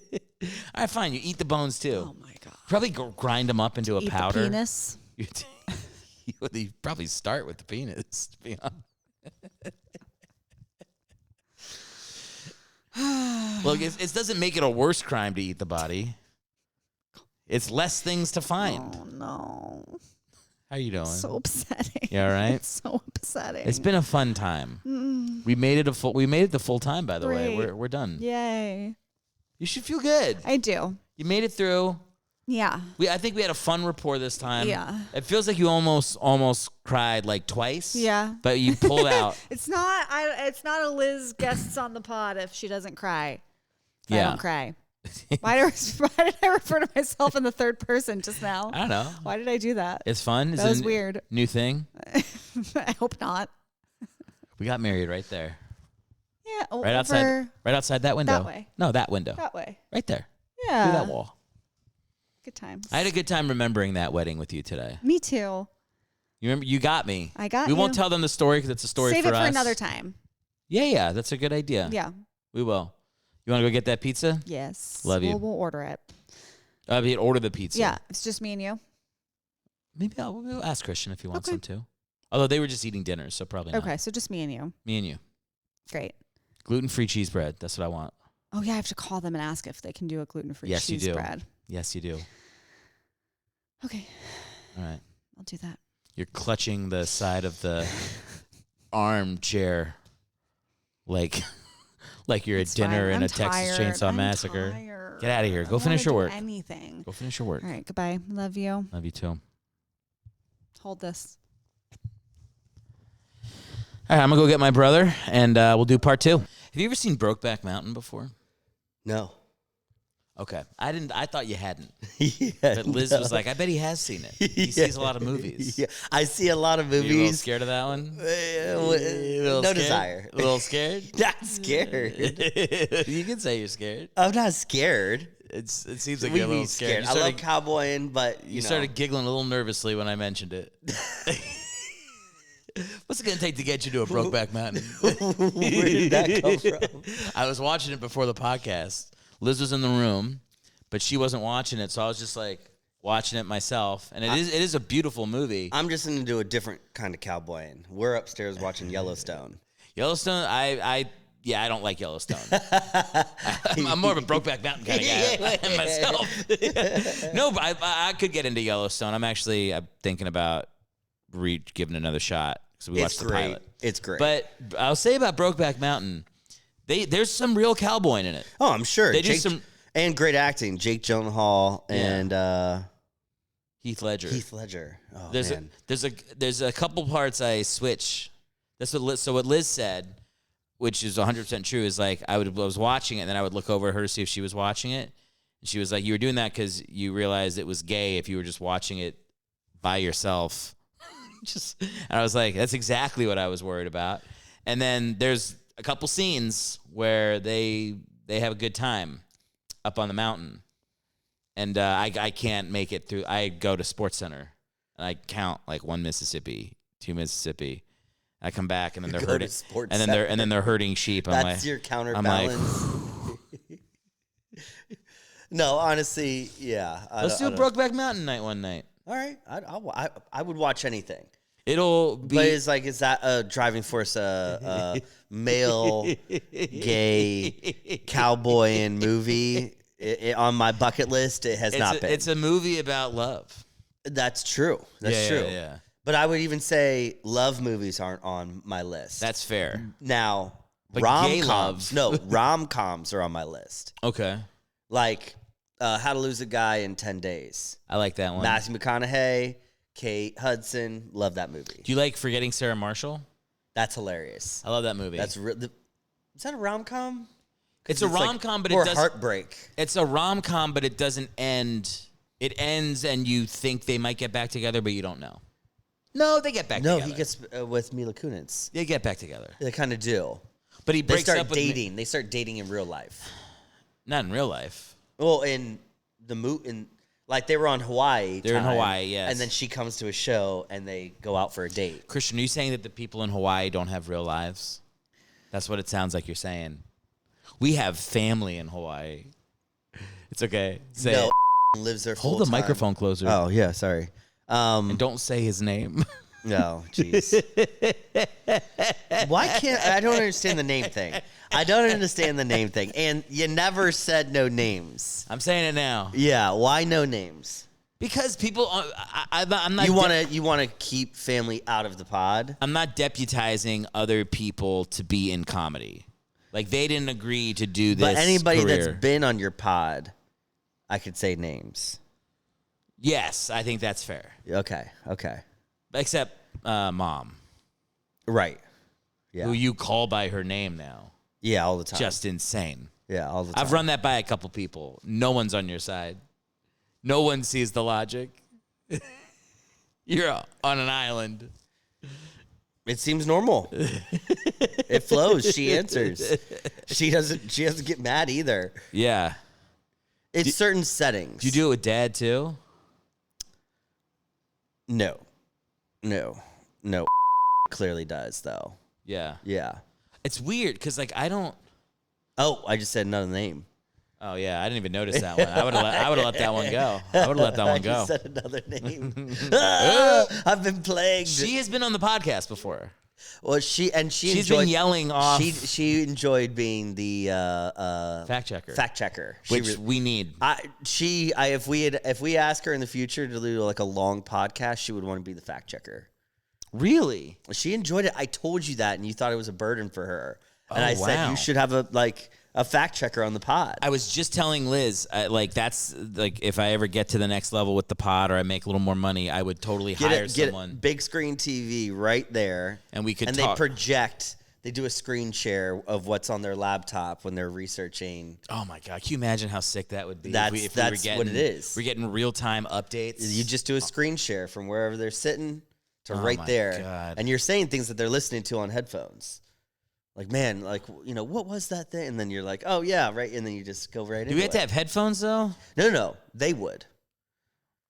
right, fine. You eat the bones too. Oh my God. Probably grind them up into a Eat powder. the penis. You probably start with the penis, to be honest. Look, it doesn't make it a worse crime to eat the body. It's less things to find. Oh no. How you doing? So upsetting. You all right? It's so upsetting. It's been a fun time. We made it the full time, by the way. Great. We're done. Yay. You should feel good. I do. You made it through. Yeah. I think we had a fun rapport this time. Yeah. It feels like you almost cried like twice. Yeah. But you pulled out. It's not a Liz guests on the pod if she doesn't cry. I don't cry. Why did I refer to myself in the third person just now? I don't know. Why did I do that? It's fun. That was weird. New thing. I hope not. We got married right there. Yeah. Right outside that window. That way. No, that window. That way. Right there. Yeah. Through that wall. Good times. I had a good time remembering that wedding with you today. Me too. You remember? You got me. I got We you. won't tell them the story because it's a story Save for it us. for another time. Yeah, that's a good idea. Yeah. We will. You want to go get that pizza? Yes. Love you. We'll order it. We'd order the pizza. Yeah. It's just me and you. Maybe we'll ask Christian if he wants Okay. some too. Although they were just eating dinner, so probably not. Okay. So just me and you. Me and you. Great. Gluten-free cheese bread. That's what I want. Oh, yeah. I have to call them and ask if they can do a gluten-free Yes, you cheese do. bread. Yes, you do. Okay. All right. I'll do that. You're clutching the side of the armchair like you're It's at dinner fine. in I'm a Texas tired. Chainsaw I'm Massacre. tired. Get out of here. I Go don't finish wanna your do work. Anything. Go finish your work. All right. Goodbye. Love you. Love you too. All Hold this. right, I'm going to go get my brother, and we'll do part 2. Have you ever seen Brokeback Mountain before? No. Okay. I thought you hadn't. Yeah, But Liz no. was like, I bet he has seen it. He sees a lot of movies. Yeah, I see a lot of Are you a little movies. scared of that one? No scared? desire. A little scared? Not scared. You can say you're scared. I'm not scared. It seems like We you're a little be scared. scared. I love cowboying, but You started giggling a little nervously when I mentioned it. What's it going to take to get you to a Brokeback Mountain? Where did that come from? I was watching it before the podcast. Liz was in the room, but she wasn't watching it, so I was just like watching it myself. And it is a beautiful movie. I'm just going to do a different kind of cowboying. We're upstairs watching Yellowstone. Yellowstone, I don't like Yellowstone. I'm more of a Brokeback Mountain kind of guy myself. No, but I could get into Yellowstone. I'm thinking about giving it another shot because we watched the great. pilot. It's great. But I'll say about Brokeback Mountain, there's some real cowboying in it. Oh, I'm sure. They do some and great acting. Jake Gyllenhaal and Heath Ledger. Heath Ledger. Oh, There's man. there's a couple parts I switch. That's what Liz said, which is 100% true. Is like I was watching it, and then I would look over at her to see if she was watching it, and she was like, "You were doing that because you realized it was gay if you were just watching it by yourself." And I was like, "That's exactly what I was worried about." And then there's a couple scenes where they have a good time up on the mountain, and I can't make it through. I go to Sports Center and I count like 1 Mississippi, 2 Mississippi. I come back and then they're Go to herding, Sports and then they're herding sheep. That's your counterbalance. No, honestly, yeah. Let's do a Brokeback Mountain night one night. All right, I would watch anything. It'll be. But is that a driving force? Male, gay, cowboy in movie on my bucket list. It has not been. It's a movie about love. That's true. That's true. Yeah. But I would even say love movies aren't on my list. That's fair. Now, But gay rom-coms. love. No, rom-coms are on my list. Okay. Like How to Lose a Guy in 10 Days. I like that one. Matthew McConaughey, Kate Hudson. Love that movie. Do you like Forgetting Sarah Marshall? That's hilarious. I love that movie. Is that a rom-com? It's a rom-com, but it or does. heartbreak. It's a rom-com, but it doesn't end. It ends, and you think they might get back together, but you don't know. No, they get back No, together. he gets with Mila Kunis. They get back together. They kind of do. But he They breaks start up with dating. They start dating in real life. Not in real life. Well, in like they were on Hawaii. They're in time, Hawaii, yes. And then she comes to a show, and they go out for a date. Christian, are you saying that the people in Hawaii don't have real lives? That's what it sounds like you're saying. We have family in Hawaii. It's okay. Say No, it. lives there. Hold the full-time. microphone closer. Oh yeah, sorry. And don't say his name. No, jeez. Why can't I don't understand the name thing. I don't understand the name thing. And you never said no names. I'm saying it now. Yeah, why no names? Because people, I'm not. You want to keep family out of the pod? I'm not deputizing other people to be in comedy. Like they didn't agree to do this. But anybody career. that's been on your pod, I could say names. Yes, I think that's fair. Okay. Except Mom, Right. Yeah. who you call by her name now. Yeah, all the time. Just insane. yeah, all the time. I've run that by a couple people. No one's on your side. No one sees the logic. You're on an island. It seems normal. It flows. She answers. She doesn't get mad either. Yeah. It's certain settings. Do you do it with Dad too? No. No, clearly does though. Yeah. Yeah. It's weird because like I don't. Oh, I just said another name. Oh yeah, I didn't even notice that one. I would have let that one go. I would have let that one I go. just said another name. I've been plagued. She has been on the podcast before. Well, she's She's been yelling off. She enjoyed being the fact checker. Fact checker, Which we need. If we ask her in the future to do like a long podcast, she would want to be the fact checker. Really? She enjoyed it. I told you that, and you thought it was a burden for her. And I said wow. you should have a fact checker on the pod. I was just telling Liz, that's like if I ever get to the next level with the pod or I make a little more money, I would totally hire someone. Get big screen TV right there, and we could and talk. they project. They do a screen share of what's on their laptop when they're researching. Oh my god! Can you imagine how sick that would be? That's we were getting, what it is. We're getting real time updates. You just do a screen share from wherever they're sitting to right my there, God. and you're saying things that they're listening to on headphones. Like, man, what was that thing? And then you're like, oh yeah, right, and then you just go right into it. Do we have to have headphones though? No, they would.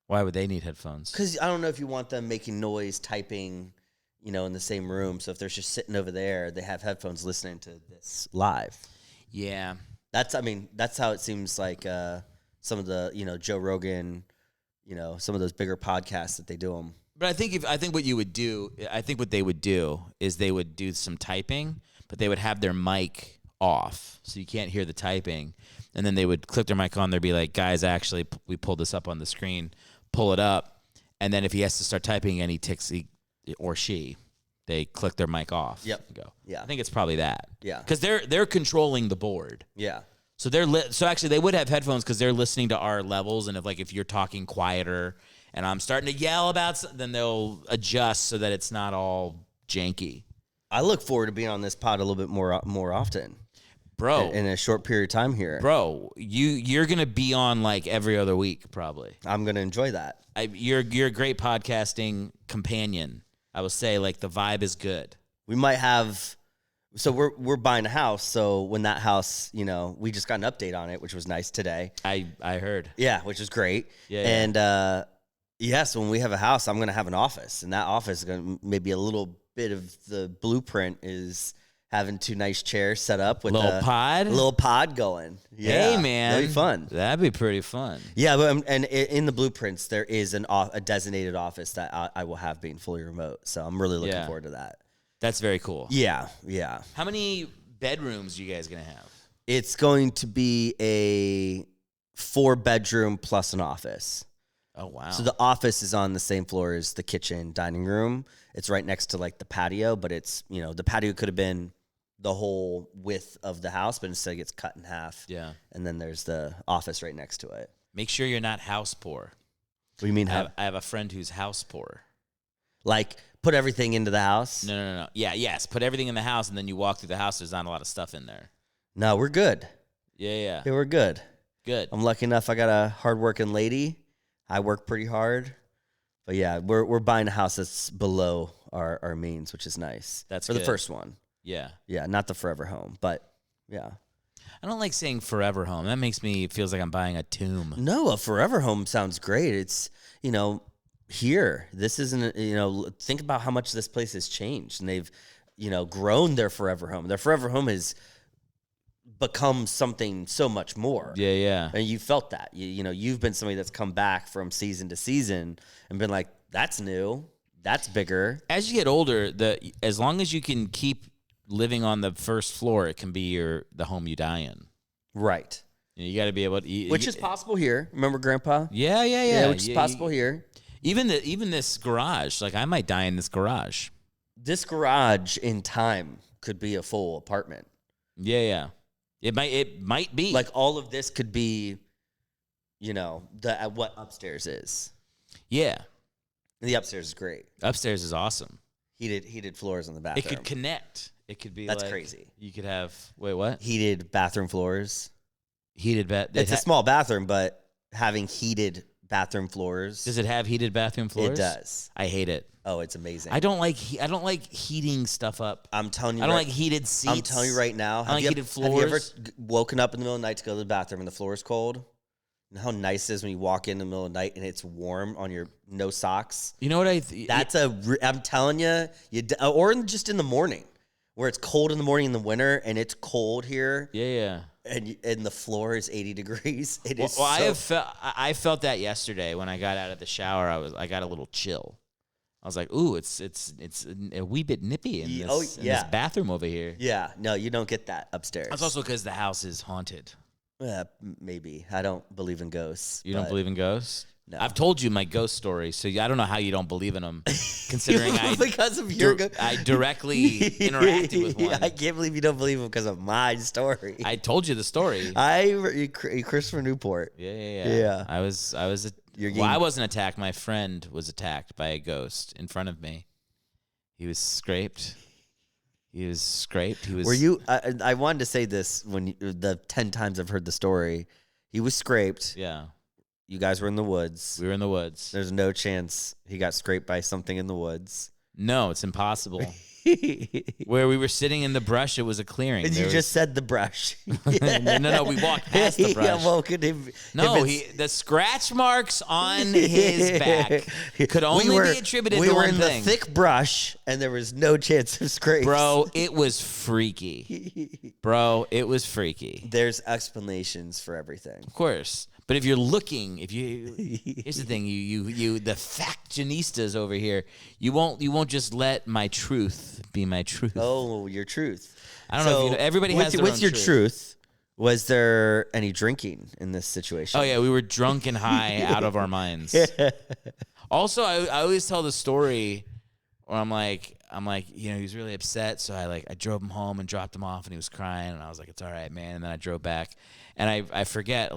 Why would they need headphones? Because I don't know if you want them making noise, typing, in the same room. So if they're just sitting over there, they have headphones listening to this live. Yeah. That's how it seems like some of the, Joe Rogan, some of those bigger podcasts that they do them. But I think what they would do is they would do some typing, but they would have their mic off, so you can't hear the typing. And then they would click their mic on. They'd be like, guys, actually, we pulled this up on the screen. Pull it up. And then if he has to start typing and they click their mic off. Yep. And go. Yeah. I think it's probably that. Yeah. Because they're controlling the board. Yeah. So so actually they would have headphones because they're listening to our levels. And if you're talking quieter and I'm starting to yell about something, then they'll adjust so that it's not all janky. I look forward to being on this pod a little bit more often. Bro. In a short period of time here. Bro, you're going to be on like every other week probably. I'm going to enjoy that. You're a great podcasting companion. I will say like the vibe is good. We might have so we're buying a house, so when that house, we just got an update on it, which was nice today. I heard. Yeah, which is great. Yeah. And yes, when we have a house, I'm going to have an office, and that office is going to maybe a little bit of the blueprint is having 2 nice chairs set up with a little pod going. Yeah, hey man, that'd be fun. That'd be pretty fun. Yeah, but and in the blueprints there is a designated office that I will have being fully remote. So I'm really looking forward to that. That's very cool. Yeah. How many bedrooms are you guys gonna have? It's going to be a 4-bedroom plus an office. Oh wow! So the office is on the same floor as the kitchen, dining room. It's right next to like the patio, but it's the patio could have been the whole width of the house, but instead it gets cut in half. Yeah. And then there's the office right next to it. Make sure you're not house poor. What do you mean? I have a friend who's house poor. Like put everything into the house? No. Yeah, yes. Put everything in the house, and then you walk through the house. There's not a lot of stuff in there. No, we're good. Yeah. Yeah, we're good. Good. I'm lucky enough I got a hardworking lady. I work pretty hard. But yeah, we're buying a house that's below our means, which is nice. That's for good. the first one. Yeah. Yeah, not the forever home, but yeah. I don't like saying forever home. That makes me feels like I'm buying a tomb. No, a forever home sounds great. It's, here. This isn't, think about how much this place has changed, and they've, grown their forever home. Their forever home has become something so much more. Yeah. And you felt that. You've been somebody that's come back from season to season and been like, that's new. That's bigger. As you get older, as long as you can keep living on the first floor, it can be the home you die in. Right. You got to be able to, which is possible here. Remember, Grandpa? Yeah. Which is possible here. Even this garage, like I might die in this garage. This garage in time could be a full apartment. Yeah. It might be like all of this could be, what upstairs is. Yeah. And the upstairs is great. Upstairs is awesome. Heated floors in the bathroom. It could connect. It could be. That's like, crazy. You could have what? Heated bathroom floors. Heated It's a small bathroom, but having heated bathroom floors. Does it have heated bathroom floors? It does. I hate it. Oh, it's amazing. I don't like heating stuff up. I'm telling you. I don't like heated seats. I'm telling you right now. I don't like heated floors. Have you ever woken up in the middle of the night to go to the bathroom and the floor is cold? And how nice it is when you walk in the middle of the night and it's warm on your no socks. You know what I'm telling you, or just in the morning where it's cold in the morning in the winter and it's cold here. Yeah. And the floor is 80 degrees. It is. I felt that yesterday when I got out of the shower. I got a little chill. I was like, ooh, it's a wee bit nippy in this bathroom over here. Yeah, no, you don't get that upstairs. That's also because the house is haunted. Maybe. I don't believe in ghosts. You don't believe in ghosts? No. I've told you my ghost story, so I don't know how you don't believe in them, considering because of your I directly interacted with one. I can't believe you don't believe him because of my story. I told you the story. Christopher Newport. Yeah. I wasn't attacked. My friend was attacked by a ghost in front of me. He was scraped. Were you? I wanted to say this when the 10 times I've heard the story. He was scraped. Yeah. You guys were in the woods. We were in the woods. There's no chance he got scraped by something in the woods. No, it's impossible. Where we were sitting in the brush, it was a clearing. And you just said the brush. No, we walked past the brush. Yeah, well, the scratch marks on his back could only be attributed to one thing. We were in the thick brush, and there was no chance of scrapes. Bro, it was freaky. There's explanations for everything. Of course. But if you're looking, here's the thing, you the factionistas over here, you won't just let my truth be my truth. Oh, your truth. I don't know if you know, everybody has their own with your truth. Was there any drinking in this situation? Oh yeah, we were drunk and high out of our minds. Also, I always tell the story where I'm like, he was really upset, so I drove him home and dropped him off, and he was crying, and I was like, it's all right, man. And then I drove back, and I forget,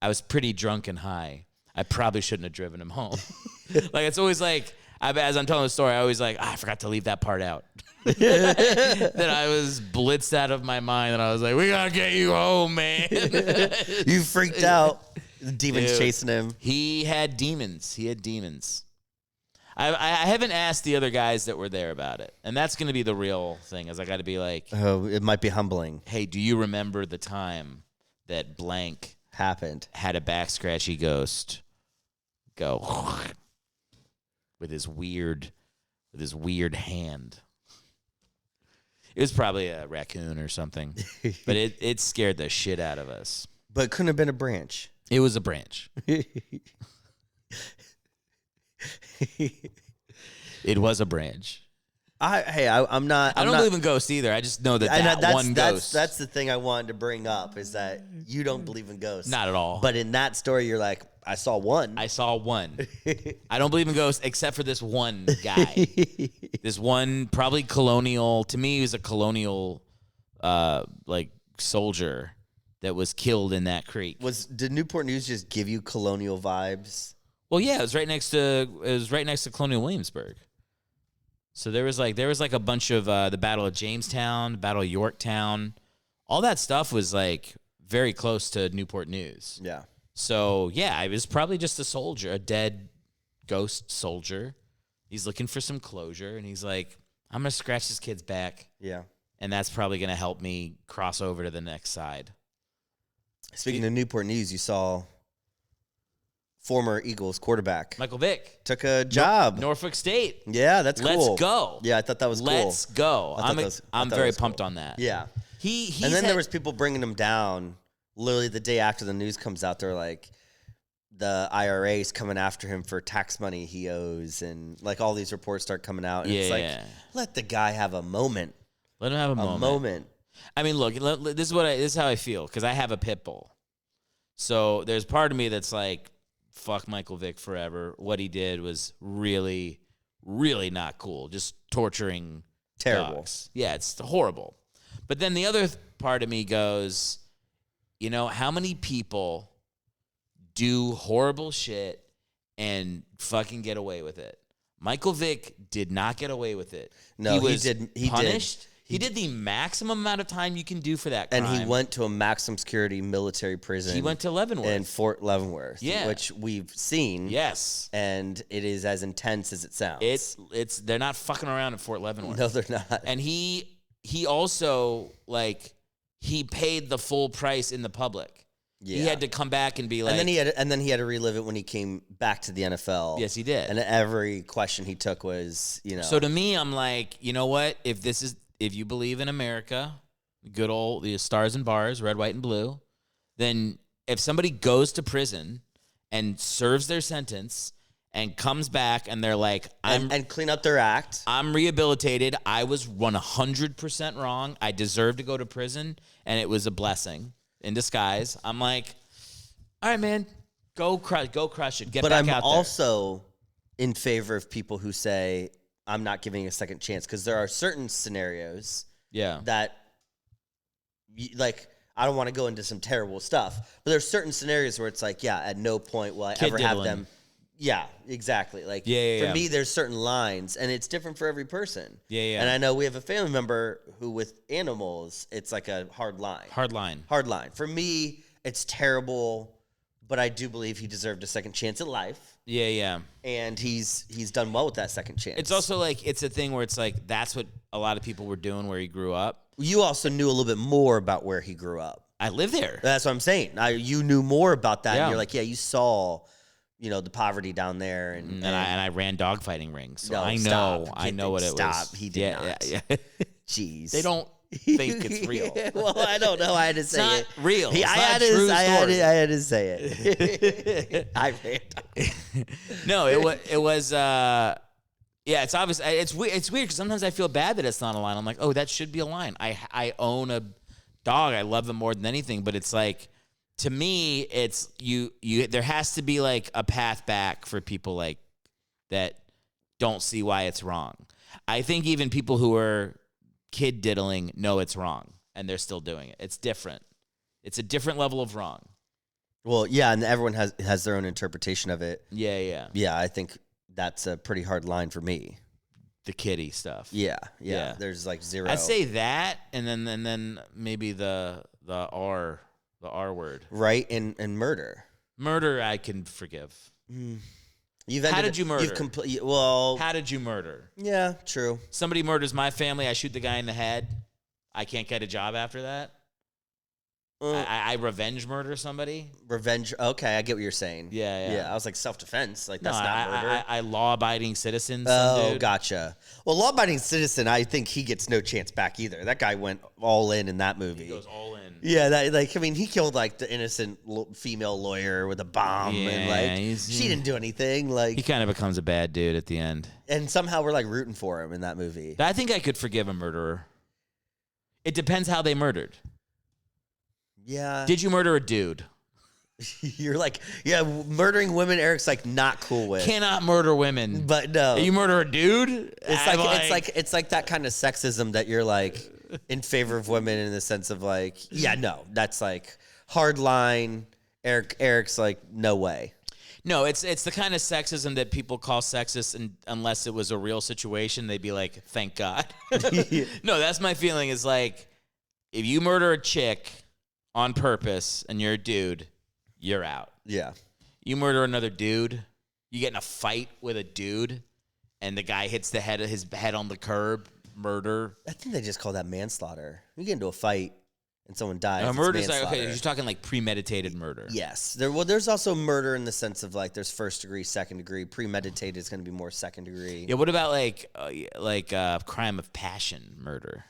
I was pretty drunk and high. I probably shouldn't have driven him home. It's always as I'm telling the story, I always I forgot to leave that part out. That I was blitzed out of my mind, and I was like, we gotta get you home, man. You freaked out. The demons chasing him. He had demons. I haven't asked the other guys that were there about it, and that's going to be the real thing. Is I got to be like, oh, it might be humbling. Hey, do you remember the time that blank had a back scratchy ghost go with his weird hand? It was probably a raccoon or something, but it scared the shit out of us. But it couldn't have been a branch. It was a branch. It was a branch. I'm not. I don't believe in ghosts either. I just know that one ghost. That's the thing I wanted to bring up is that you don't believe in ghosts. Not at all. But in that story, you're like, I saw one. I don't believe in ghosts except for this one guy. This one, probably colonial. To me, he was a colonial, soldier that was killed in that creek. Did Newport News just give you colonial vibes? Well, yeah, it was right next to Colonial Williamsburg. So there was a bunch of the Battle of Jamestown, the Battle of Yorktown, all that stuff was very close to Newport News. Yeah. So yeah, it was probably just a soldier, a dead ghost soldier. He's looking for some closure, and he's like, "I'm gonna scratch this kid's back." Yeah. And that's probably gonna help me cross over to the next side. Speaking of Newport News, you saw former Eagles quarterback Michael Vick took a job. Norfolk State. Yeah, that's cool. Let's go. Yeah, I thought that was cool. Let's go. I'm very pumped on that. Yeah. And then there was people bringing him down. Literally the day after the news comes out, they're like, the IRA is coming after him for tax money he owes, and all these reports start coming out. And it's let the guy have a moment. Let him have a moment. I mean, look, this is how I feel, because I have a pit bull. So there's part of me that's like, fuck Michael Vick forever. What he did was really, really not cool. Just torturing terrible dogs. Yeah, it's horrible. But then the other part of me goes, how many people do horrible shit and fucking get away with it? Michael Vick did not get away with it. No, he was He punished. He did the maximum amount of time you can do for that crime. And he went to a maximum security military prison. He went to Leavenworth. In Fort Leavenworth. Yeah. Which we've seen. Yes. And it is as intense as it sounds. They're not fucking around at Fort Leavenworth. No, they're not. And he also, he paid the full price in the public. He had to come back and be like, and then he had to relive it when he came back to the NFL. Yes, he did. And every question he took was, So to me, I'm like, you know what? If you believe in America, good old the stars and bars, red, white, and blue, then if somebody goes to prison and serves their sentence and comes back and they're like, and clean up their act. I'm rehabilitated. I was 100% wrong. I deserve to go to prison, and it was a blessing in disguise. I'm like, all right, man, go crush it. Get but back I'm out there. also in favor of people who say I'm not giving a second chance, because there are certain scenarios that, like, I don't want to go into some terrible stuff, but there's certain scenarios where it's like, at no point will I ever have them. Yeah, exactly. Like, for me, there's certain lines, and it's different for every person. Yeah. And I know we have a family member who, with animals, it's like a hard line. Hard line. For me, it's terrible, but I do believe he deserved a second chance at life. Yeah. And he's done well with that second chance. It's also like, it's a thing where it's like, that's what a lot of people were doing where he grew up. You also knew a little bit more about where he grew up. I live there. That's what I'm saying. You knew more about that. Yeah. And you're like, you saw, the poverty down there. And I ran dogfighting rings. So No, I know what it was. Stop. He did not. Yeah. Jeez. They don't think it's real. Well, I don't know. I had to say not it. real. It's I not had a true I story. had to say it. I ran. No, it was. It's obvious. It's weird because sometimes I feel bad that it's not a line. I'm like, oh, that should be a line. I own a dog. I love them more than anything. But it's like, to me, it's you. There has to be like a path back for people like that don't see why it's wrong. I think even people who are kid diddling know it's wrong, and they're still doing it. It's different. It's a different level of wrong. Well, yeah, and everyone has their own interpretation of it. Yeah. Yeah, I think that's a pretty hard line for me. The kitty stuff. Yeah. There's like zero. I'd say that, and then maybe the R word. Right, and murder. Murder, I can forgive. How did you murder? How did you murder? Yeah, true. Somebody murders my family. I shoot the guy in the head. I can't get a job after that. I revenge murder somebody. Revenge. Okay, I get what you're saying. Yeah. I was like self-defense. Like, that's not murder. I law-abiding citizen. Oh, gotcha. Well, law-abiding citizen, I think he gets no chance back either. That guy went all in that movie. He goes all in. Yeah, he killed like the innocent female lawyer with a bomb, and like she didn't do anything. Like, he kind of becomes a bad dude at the end. And somehow we're like rooting for him in that movie. I think I could forgive a murderer. It depends how they murdered. Yeah. Did you murder a dude? You're like, murdering women, Eric's like not cool with. Cannot murder women. But no. You murder a dude? It's like that kind of sexism that you're like in favor of women in the sense of like, that's like hard line. Eric's like, no way. No, it's the kind of sexism that people call sexist, and unless it was a real situation, they'd be like, thank God. No, that's my feeling is like, if you murder a chick on purpose and you're a dude, you're out. Yeah. You murder another dude, you get in a fight with a dude, and the guy hits his head on the curb, murder. I think they just call that manslaughter. You get into a fight and someone dies. No, murder's like, manslaughter. okay, you're talking like premeditated murder. Yes. There's also murder in the sense of like there's first degree, second degree. Premeditated is going to be more second degree. Yeah. What about like crime of passion murder?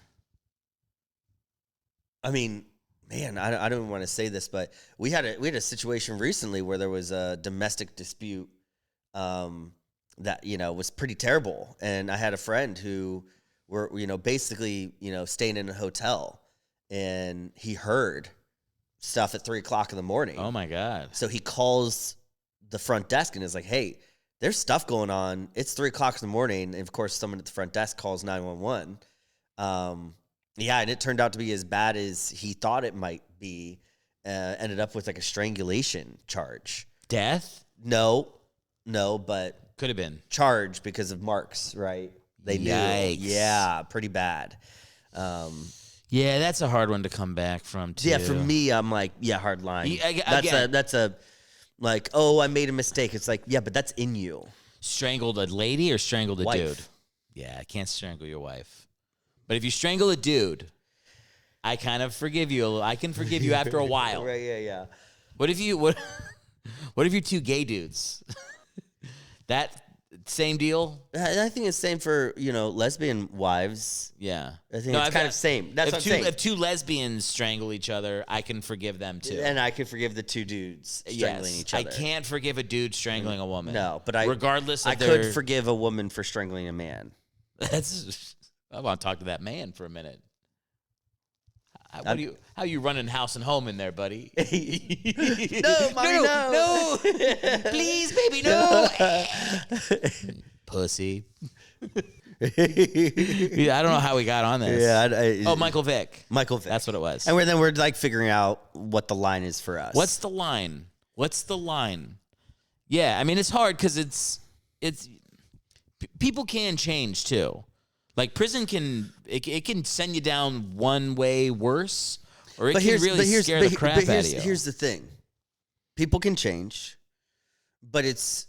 I mean, man, I don't want to say this, but we had a situation recently where there was a domestic dispute that was pretty terrible, and I had a friend who were basically staying in a hotel, and he heard stuff at 3:00 in the morning. Oh my God! So he calls the front desk and is like, "Hey, there's stuff going on. It's 3:00 in the morning." And of course, someone at the front desk calls 911. Yeah, and it turned out to be as bad as he thought it might be. Ended up with like a strangulation charge. Death? No, but could have been charged because of marks, right? They Yikes. knew. Yeah, pretty bad. Yeah, that's a hard one to come back from too. Yeah, for me, I'm like, hard line. That's a like, oh, I made a mistake. It's like, yeah, but that's in you. Strangled a lady or strangled a Wife. dude? Yeah, I can't strangle your wife. But if you strangle a dude, I kind of forgive you. I can forgive you after a while. Right, yeah. What if you're two gay dudes? That same deal? I think it's same for, lesbian wives. Yeah. I think it's kind of same. That's what I'm saying. If two lesbians strangle each other, I can forgive them too. And I can forgive the two dudes strangling each other. I can't forgive a dude strangling a woman. No, but regardless of I could forgive a woman for strangling a man. I want to talk to that man for a minute. How you running house and home in there, buddy? No, mommy, no. Please, baby, no. Pussy. I don't know how we got on this. Yeah. Michael Vick. Michael Vick. That's what it was. And we're like figuring out what the line is for us. What's the line? Yeah, I mean it's hard because it's people can change too. Like prison can send you down one way worse, or it can really scare the crap out of you. Here's the thing: people can change, but it's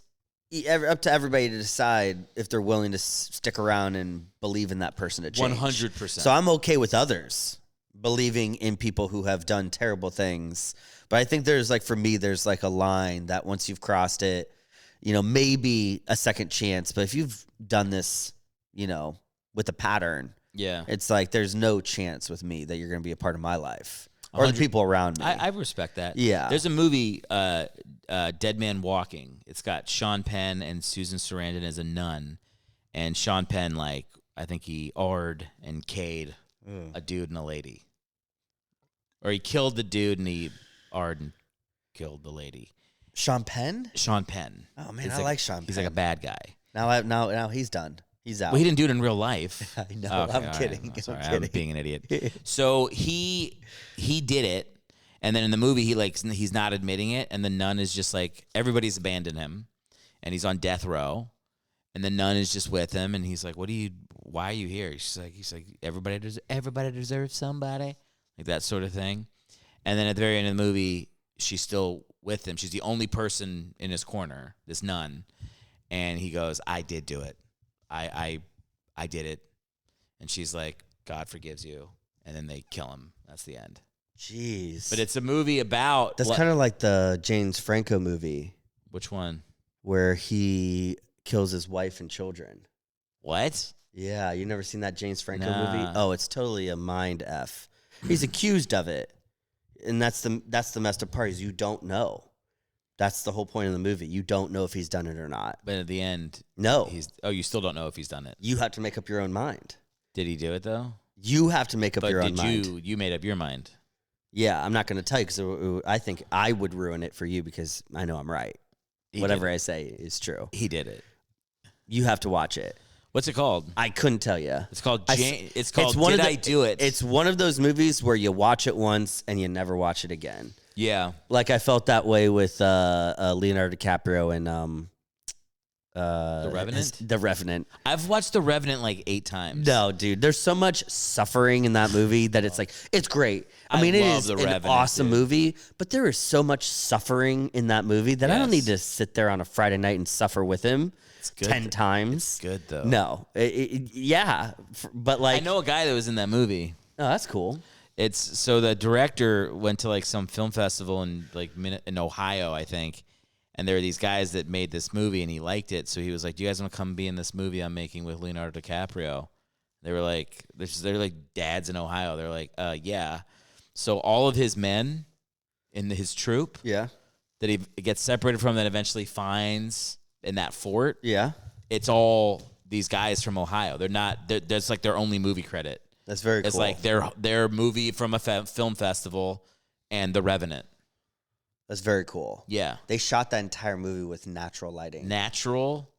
up to everybody to decide if they're willing to stick around and believe in that person to change. 100%. So I'm okay with others believing in people who have done terrible things, but I think there's for me, there's a line that once you've crossed it, maybe a second chance. But if you've done this, with a pattern, it's there's no chance with me that you're going to be a part of my life or the people around me. I respect that. Yeah. There's a movie, Dead Man Walking. It's got Sean Penn and Susan Sarandon as a nun, and Sean Penn, I think he R'd and K'd a dude and a lady, or he killed the dude and he R'd and killed the lady. Sean Penn. Oh man, I like Sean Penn. He's like a bad guy. Now he's done. He's out. Well, he didn't do it in real life. I know. Okay, I'm kidding. Right. Sorry, I'm kidding. I'm being an idiot. So he did it, and then in the movie he's not admitting it, and the nun is just everybody's abandoned him, and he's on death row, and the nun is just with him, and he's like, why are you here? He's like everybody deserves somebody, like that sort of thing. And then at the very end of the movie, she's still with him. She's the only person in his corner, this nun, and he goes, I did do it. I did it. And she's like, God forgives you. And then they kill him. That's the end. Jeez. But it's a movie about... That's kind of like the James Franco movie. Which one? Where he kills his wife and children. What? Yeah, you never seen that James Franco Nah. movie? Oh, it's totally a mind F. He's accused of it. And that's the messed up part is you don't know. That's the whole point of the movie. You don't know if he's done it or not. But at the end... No. you still don't know if he's done it. You have to make up your own mind. Did he do it, though? You have to make up your own mind. But you made up your mind? Yeah, I'm not going to tell you because I think I would ruin it for you because I know I'm right. Whatever I say is true. He did it. You have to watch it. What's it called? I couldn't tell you. It's called Did I Do It? It's one of those movies where you watch it once and you never watch it again. Yeah. Like I felt that way with Leonardo DiCaprio and The Revenant? The Revenant. I've watched The Revenant 8 times. No, dude. There's so much suffering in that movie that it's it's great. I mean, it love is The an Revenant, awesome dude. movie, but there is so much suffering in that movie that I don't Yes. need to sit there on a Friday night and suffer with him good 10 times. It's good, though. No. But I know a guy that was in that movie. Oh, that's cool. It's so the director went to some film festival in in Ohio, I think, and there were these guys that made this movie, and he liked it, so he was like, "Do you guys want to come be in this movie I'm making with Leonardo DiCaprio?" They were like, "They're like dads in Ohio." They're like, "Yeah." So all of his men in his troop, Yeah. that he gets separated from, that eventually finds in that fort, Yeah. it's all these guys from Ohio. They're not. That's their only movie credit. That's very cool. It's their movie from a film festival and The Revenant. That's very cool. Yeah. They shot that entire movie with natural lighting. Natural,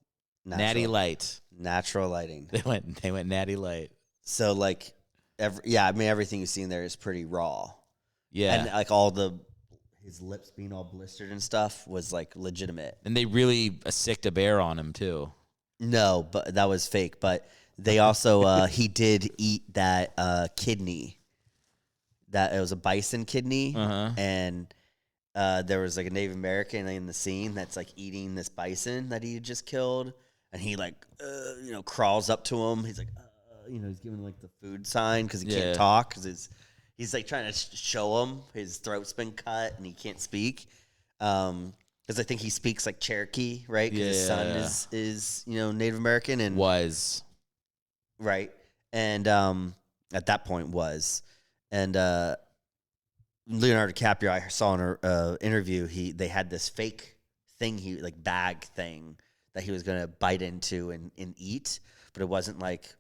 natty light. Natural lighting. They went natty light. So everything you see in there is pretty raw. Yeah. And his lips being all blistered and stuff was legitimate. And they really sicked a bear on him too. No, but that was fake. But they also he did eat that kidney. That it was a bison kidney, and there was a Native American in the scene that's eating this bison that he had just killed, and he crawls up to him. He's he's giving the food sign because he can't talk because He's like trying to show him his throat's been cut and he can't speak. Because I think he speaks like Cherokee, right? Because his son is Native American and was right, and at that point was, and Leonardo DiCaprio, I saw in an interview, they had this fake thing, bag thing that he was gonna bite into and eat, but it wasn't like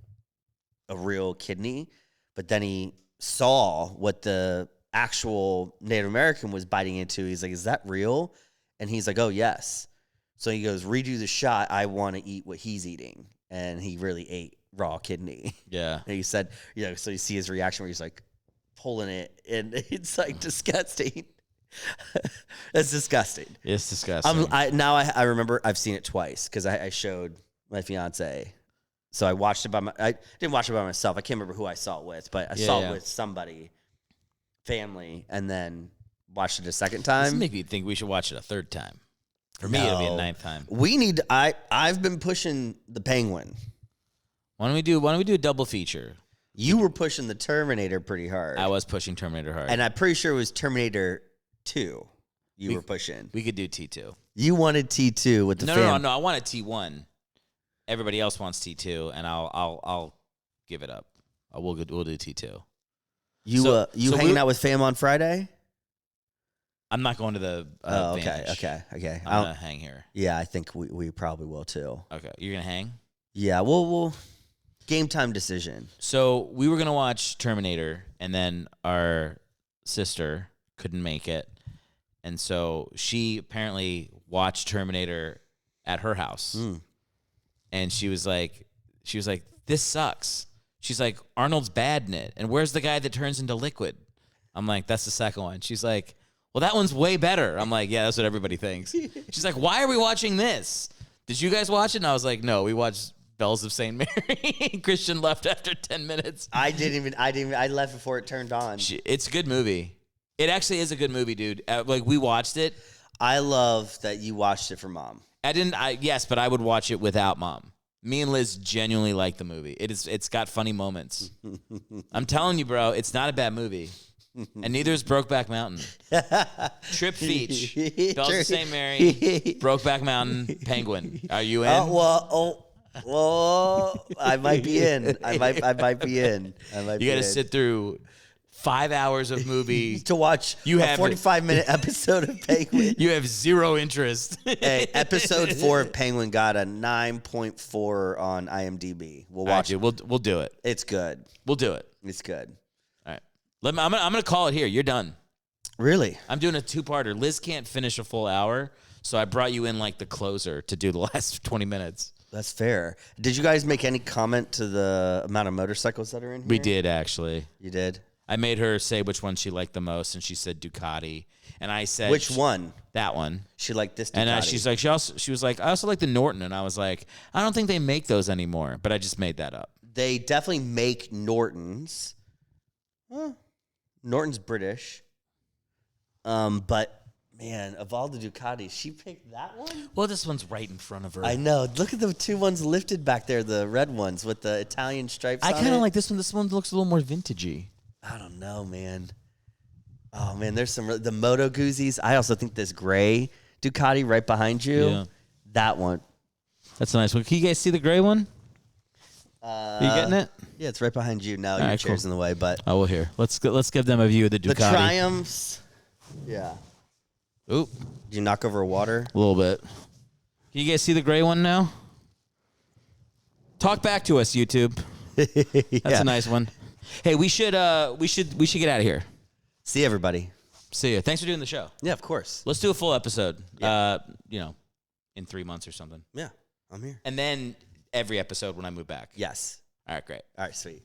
a real kidney. But then he saw what the actual Native American was biting into. He's like, "Is that real?" And he's like, "Oh, yes." So he goes, "Redo the shot. I want to eat what he's eating." And he really ate raw kidney. Yeah. And he said, so you see his reaction where he's like pulling it, and it's like disgusting. That's disgusting. It's disgusting. I remember I've seen it twice because I showed my fiance. So I watched it I didn't watch it by myself. I can't remember who I saw it with, but I saw it with somebody, family, and then watched it a second time. This make me think we should watch it a third time. For me, it'll be a ninth time. I've been pushing the Penguin. Why don't we do a double feature? You were pushing the Terminator pretty hard. I was pushing Terminator hard. And I'm pretty sure it was Terminator 2 you were pushing. We could do T2. You wanted T2 with the No, I wanted T1. Everybody else wants T2, and I'll give it up. We'll do T2. You hanging out with fam on Friday? I'm not going to the Vantage. Okay. I'm gonna hang here. Yeah, I think we probably will too. Okay, you're gonna hang? Yeah, we'll game time decision. So we were gonna watch Terminator, and then our sister couldn't make it, and so she apparently watched Terminator at her house, and she was like, "This sucks." She's like, "Arnold's bad in it, and where's the guy that turns into liquid?" I'm like, "That's the second one." She's like, "Well, that one's way better." I'm like, "Yeah, that's what everybody thinks." She's like, "Why are we watching this? Did you guys watch it?" And I was like, "No, we watched Bells of St. Mary." Christian left after 10 minutes. I left before it turned on. It's a good movie. It actually is a good movie, dude. We watched it. I love that you watched it for Mom. Yes, but I would watch it without Mom. Me and Liz genuinely like the movie. It's got funny moments. I'm telling you, bro, it's not a bad movie. And neither is Brokeback Mountain. Trip Feach, Bells of St. Mary, Brokeback Mountain, Penguin. Are you in? I might be in. I might be in. You got to sit through 5 hours of movie to watch a 45-minute episode of Penguin. You have zero interest. Hey, episode 4 of Penguin got a 9.4 on IMDb. We'll watch it. We'll do it. It's good. We'll do it. It's good. All right. I'm gonna call it here. You're done. Really? I'm doing a 2-parter. Liz can't finish a full hour, so I brought you in like the closer to do the last 20 minutes. That's fair. Did you guys make any comment to the amount of motorcycles that are in here? We did, actually. You did? I made her say which one she liked the most, and she said Ducati. And I said, which one? That one. She liked this Ducati. And she was like, I also like the Norton. And I was like, I don't think they make those anymore. But I just made that up. They definitely make Nortons. Norton's British. But man, of all the Ducatis, she picked that one? Well, this one's right in front of her. I know. Look at the two ones lifted back there, the red ones with the Italian stripes on it. I kind of like this one. This one looks a little more vintagey. I don't know, man. Oh, man, there's the Moto Guzzi's. I also think this gray Ducati right behind you, that one. That's a nice one. Can you guys see the gray one? Are you getting it? Yeah, it's right behind you now. Your chair's in the way, but well, here. Let's give them a view of the Ducati. The Triumphs. Yeah. Oop. Did you knock over water? A little bit. Can you guys see the gray one now? Talk back to us, YouTube. That's a nice one. Hey, we should get out of here. See everybody. See you. Thanks for doing the show. Yeah, of course. Let's do a full episode. Yeah. In 3 months or something. Yeah, I'm here. And then every episode when I move back. Yes. All right, great. All right, sweet.